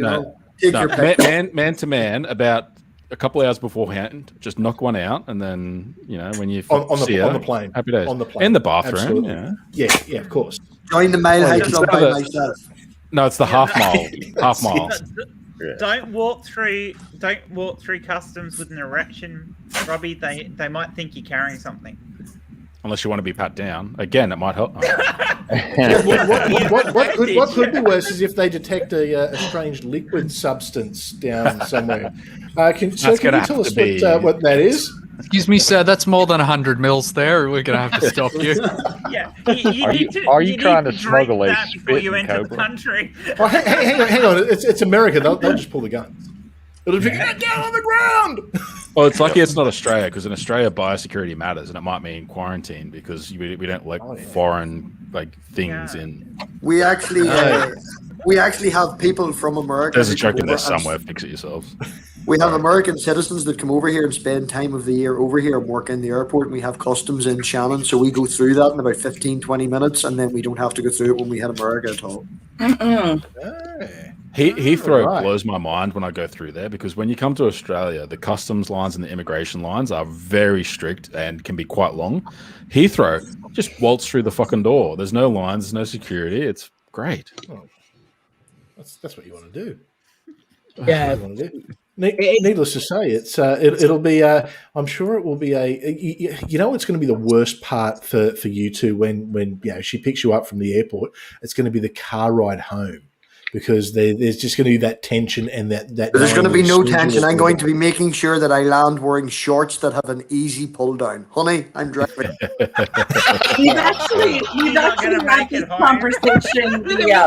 Take your pick. man to man, about a couple of hours beforehand, just knock one out, and then when you on the plane, happy days on the plane, in the bathroom. Absolutely. Yeah, of course. Join the Mile High Club by myself. No, it's the half mile. Don't walk through customs with an erection, Robbie. They might think you're carrying something. Unless you want to be pat down. Again, it might help. What could be worse is if they detect a strange liquid substance down somewhere. Can you tell us what that is? Excuse me, sir. That's more than 100 mils there. We're going to have to stop you. Yeah. Are you trying to smuggle a before you spit enter the country? Oh, hang on. It's America. They'll just pull the guns. It'll be get down on the ground. Well, it's lucky it's not Australia, because in Australia biosecurity matters, and it might mean quarantine because we don't like foreign things in. We actually have people from America. There's a joke in there somewhere. Fix it yourselves. We have American citizens that come over here and spend time of the year over here and work in the airport, and we have customs in Shannon, so we go through that in about 15-20 minutes, and then we don't have to go through it when we hit America at all. Heathrow blows my mind when I go through there, because when you come to Australia, the customs lines and the immigration lines are very strict and can be quite long. Heathrow just waltz through the fucking door. There's no lines, there's no security. It's great. Oh, that's what you want to do. Yeah. Needless to say, it'll be. I'm sure it will be it's going to be the worst part for you two when she picks you up from the airport. It's going to be the car ride home, because there's just going to be that tension and that. There's going to be no tension. I'm going to be making sure that I land wearing shorts that have an easy pull down. Honey, I'm driving. We've actually had this conversation.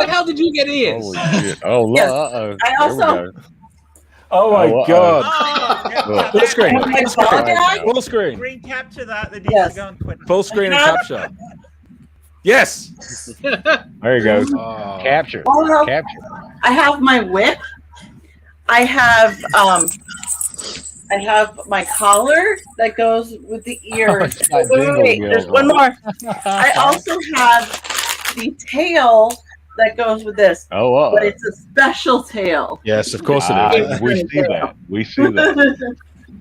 How did you get in? Holy shit. Oh, yes. Uh-oh. I also. Oh my god! Full screen. Full screen. Screen capture that. Yes. Full screen and capture. Yes. There you go. Capture. Capture. I have my whip. I have I have my collar that goes with the ears. Wait, there's one more. I also have the tail that goes with this. But it's a special tail. Yes, of course it is. We see that. We see that.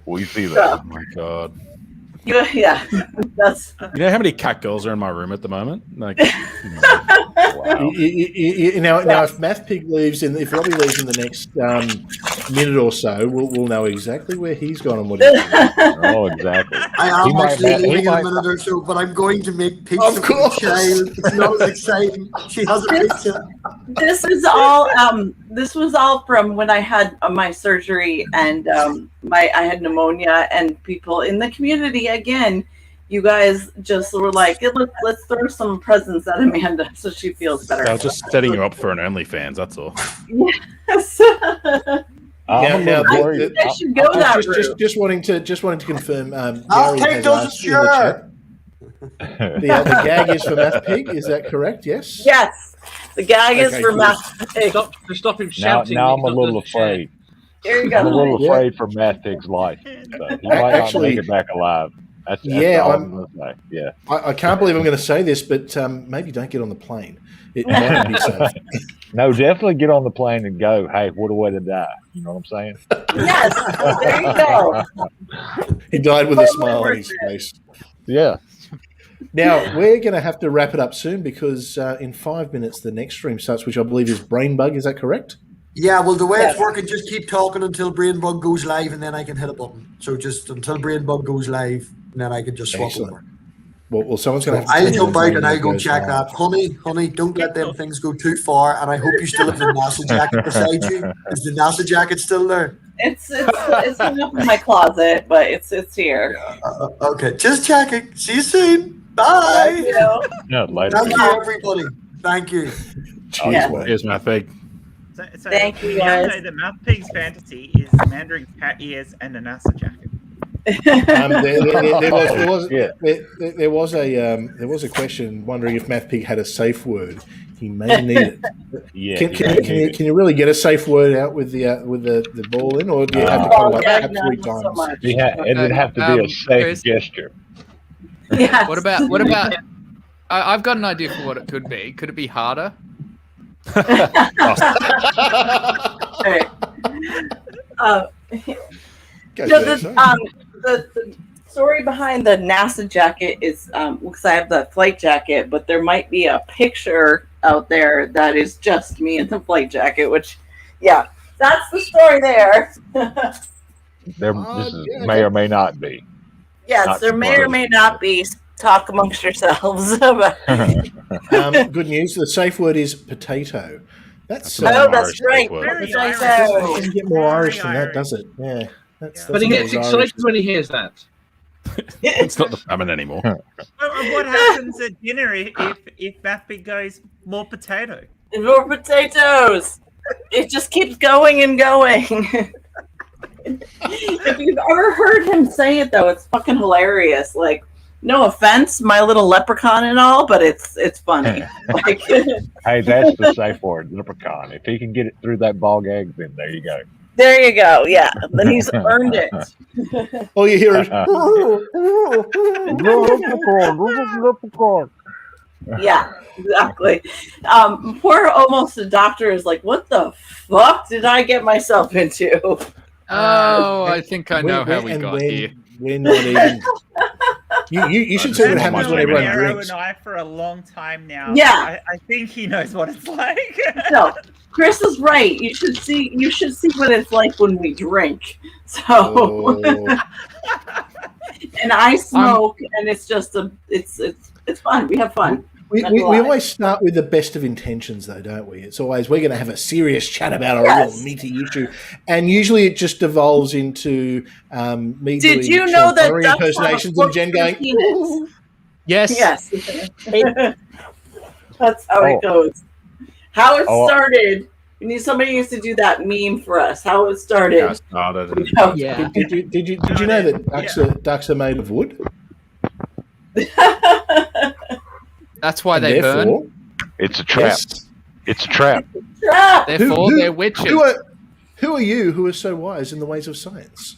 We see that. Oh my god. Yeah, that's. You know how many cat girls are in my room at the moment? Like, wow. Now, if Math Pig leaves, and if Robbie leaves in the next minute or so, we'll know exactly where he's gone and what he's doing. Oh, exactly. I am actually leaving in a minute or so, but I'm going to make pizza Of course. for the child. It's not as exciting. She has a pizza. This is all. This was all from when I had my surgery, and I had pneumonia, and people in the community again. You guys just were like, let's throw some presents at Amanda so she feels better. I was just setting you up for an OnlyFans. That's all. Yes. I should go that route. Just wanting to confirm. I'll Gary take has those asked in the chat. The gag is for Math Pig. Is that correct? Yes. Yes. The gag is for cool. Math Pig. Stop him shouting. Now I'm a little afraid. There you go. I'm a little afraid for Math Pig's life. So he might not make it back alive. That's all I'm going to say. Yeah. I can't believe I'm going to say this, but maybe don't get on the plane. It might be safe. No, definitely get on the plane and go. Hey, what a way to die. You know what I'm saying? Yes. There you go. He died with a smile on his face. Yeah. Now, we're going to have to wrap it up soon because in 5 minutes the next stream starts, which I believe is Brain Bug. Is that correct? Yeah, well, the way it's working, just keep talking until Brainbug goes live, and then I can hit a button. So just until Brainbug goes live, and then I can just swap over. Well, someone's going to have to... I'll jump out and I'll go check that. Honey, don't let them things go too far, and I hope you still have the NASA jacket beside you. Is the NASA jacket still there? It's hung up in my closet, but it's here. Okay, just checking. See you soon. Bye. Yeah, later. Thank you, everybody. Thank you. Here's Math Pig. So thank you, now guys. know that Math Pig's fantasy is Mandarin cat ears and a NASA jacket. There was a question wondering if Math Pig had a safe word. He may need it. Yeah. Can you really get a safe word out with the ball in, or do you have to kind of like tap 3 times? So it'd have to be a safe gesture. Yes. What about? I've got an idea for what it could be. Could it be harder? The story behind the NASA jacket is because I have the flight jacket, but there might be a picture out there that is just me in the flight jacket, which, yeah, that's the story there. May or may not be. Yes, there may or may not be. Talk amongst yourselves. Good news. The safe word is potato. That's right. It doesn't get more Irish than that, does it? Yeah. But he gets excited when he hears that. It's not the famine anymore. What happens at dinner if Math Pig goes more potato? More potatoes. It just keeps going and going. If you've ever heard him say it, though, it's fucking hilarious. Like, no offense, my little leprechaun and all, but it's funny. Like, hey, that's the safe word, leprechaun. If he can get it through that bog egg, then there you go. There you go. Yeah, then he's earned it. All you hear is leprechaun. Yeah, exactly. Poor almost the doctor is like, what the fuck did I get myself into? Oh, I think I know how we got here. We're not even. You should see what happens when everyone drinks. And I for a long time now. Yeah, I think he knows what it's like. No, Chris is right. You should see what it's like when we drink. So, and I smoke, and it's just it's fun. We have fun. We always start with the best of intentions, though, don't we? It's always, we're going to have a serious chat about a real meaty issue. And usually it just devolves into me Did doing you know that impersonations and Jen going, ooh. Yes. Yes. That's how it goes. How it started. Somebody needs to do that meme for us. How it started. Yeah. Did you know that ducks are made of wood? That's why they burn. It's a trap. Yes. It's a trap. Therefore, they're witches. Who are you who are so wise in the ways of science?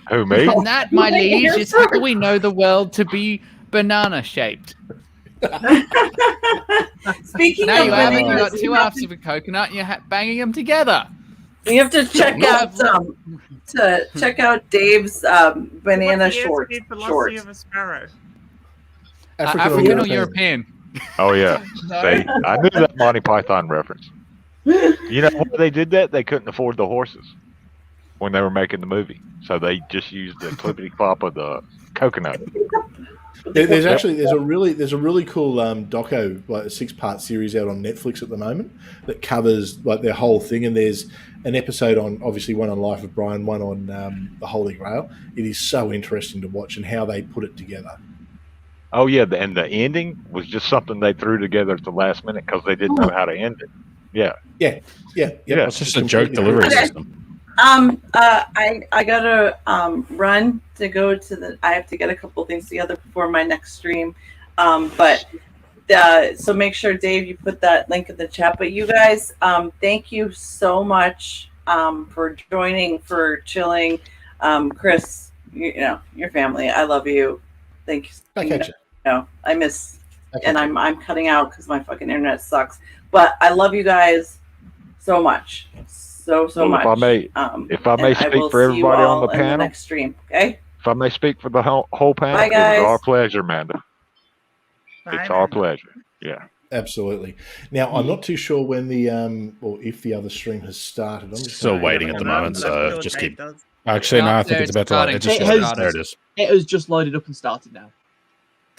Who, me? And that, my liege, is how we know the world to be banana-shaped. Speaking Now of you haven't. You got bananas, two halves of a coconut, and you're banging them together. you have to check out Dave's banana shorts. Philosophy of a sparrow. African or European? Oh yeah. No. See, I knew that Monty Python reference. You know why they did that? They couldn't afford the horses when they were making the movie, so they just used the clippity clop of the coconut. There's a really cool doco, like a 6-part series out on Netflix at the moment that covers like their whole thing. And there's an episode on, obviously, one on Life of Brian, one on the Holy Grail. It is so interesting to watch and how they put it together. Oh yeah, and the ending was just something they threw together at the last minute because they didn't know how to end it. Yeah. It's just a joke delivery system. I gotta run to go to the. I have to get a couple things together before my next stream. So make sure, Dave, you put that link in the chat. But you guys, thank you so much for joining, for chilling. Chris, your family. I love you. Thank you. I miss, and I'm cutting out because my fucking internet sucks. But I love you guys so much. So much. If I may speak for everybody on the panel, next stream, okay? If I may speak for the whole panel, Bye, guys. It was our pleasure, Manda. It's our pleasure. Yeah. Absolutely. Now, I'm not too sure when the or if the other stream has started. I'm just still waiting at the moment, so just keep. Actually, no, I think it's about to. There it is. It has just loaded up and started now.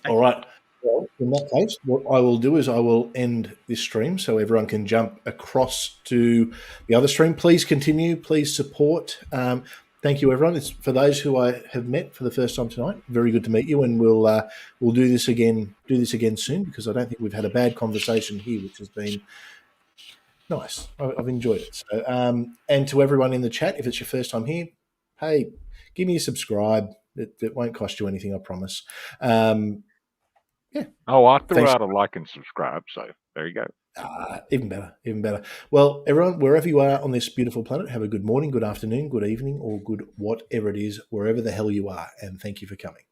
All right. Well, in that case, what I will do is I will end this stream so everyone can jump across to the other stream. Please continue. Please support. Thank you, everyone. It's for those who I have met for the first time tonight. Very good to meet you, and we'll do this again. Do this again soon because I don't think we've had a bad conversation here, which has been nice. I've enjoyed it. So, and to everyone in the chat, if it's your first time here, hey, give me a subscribe. It won't cost you anything, I promise. Yeah. Oh, I threw out a like and subscribe, so there you go. Even better. Well, everyone, wherever you are on this beautiful planet, have a good morning, good afternoon, good evening, or good whatever it is, wherever the hell you are, and thank you for coming.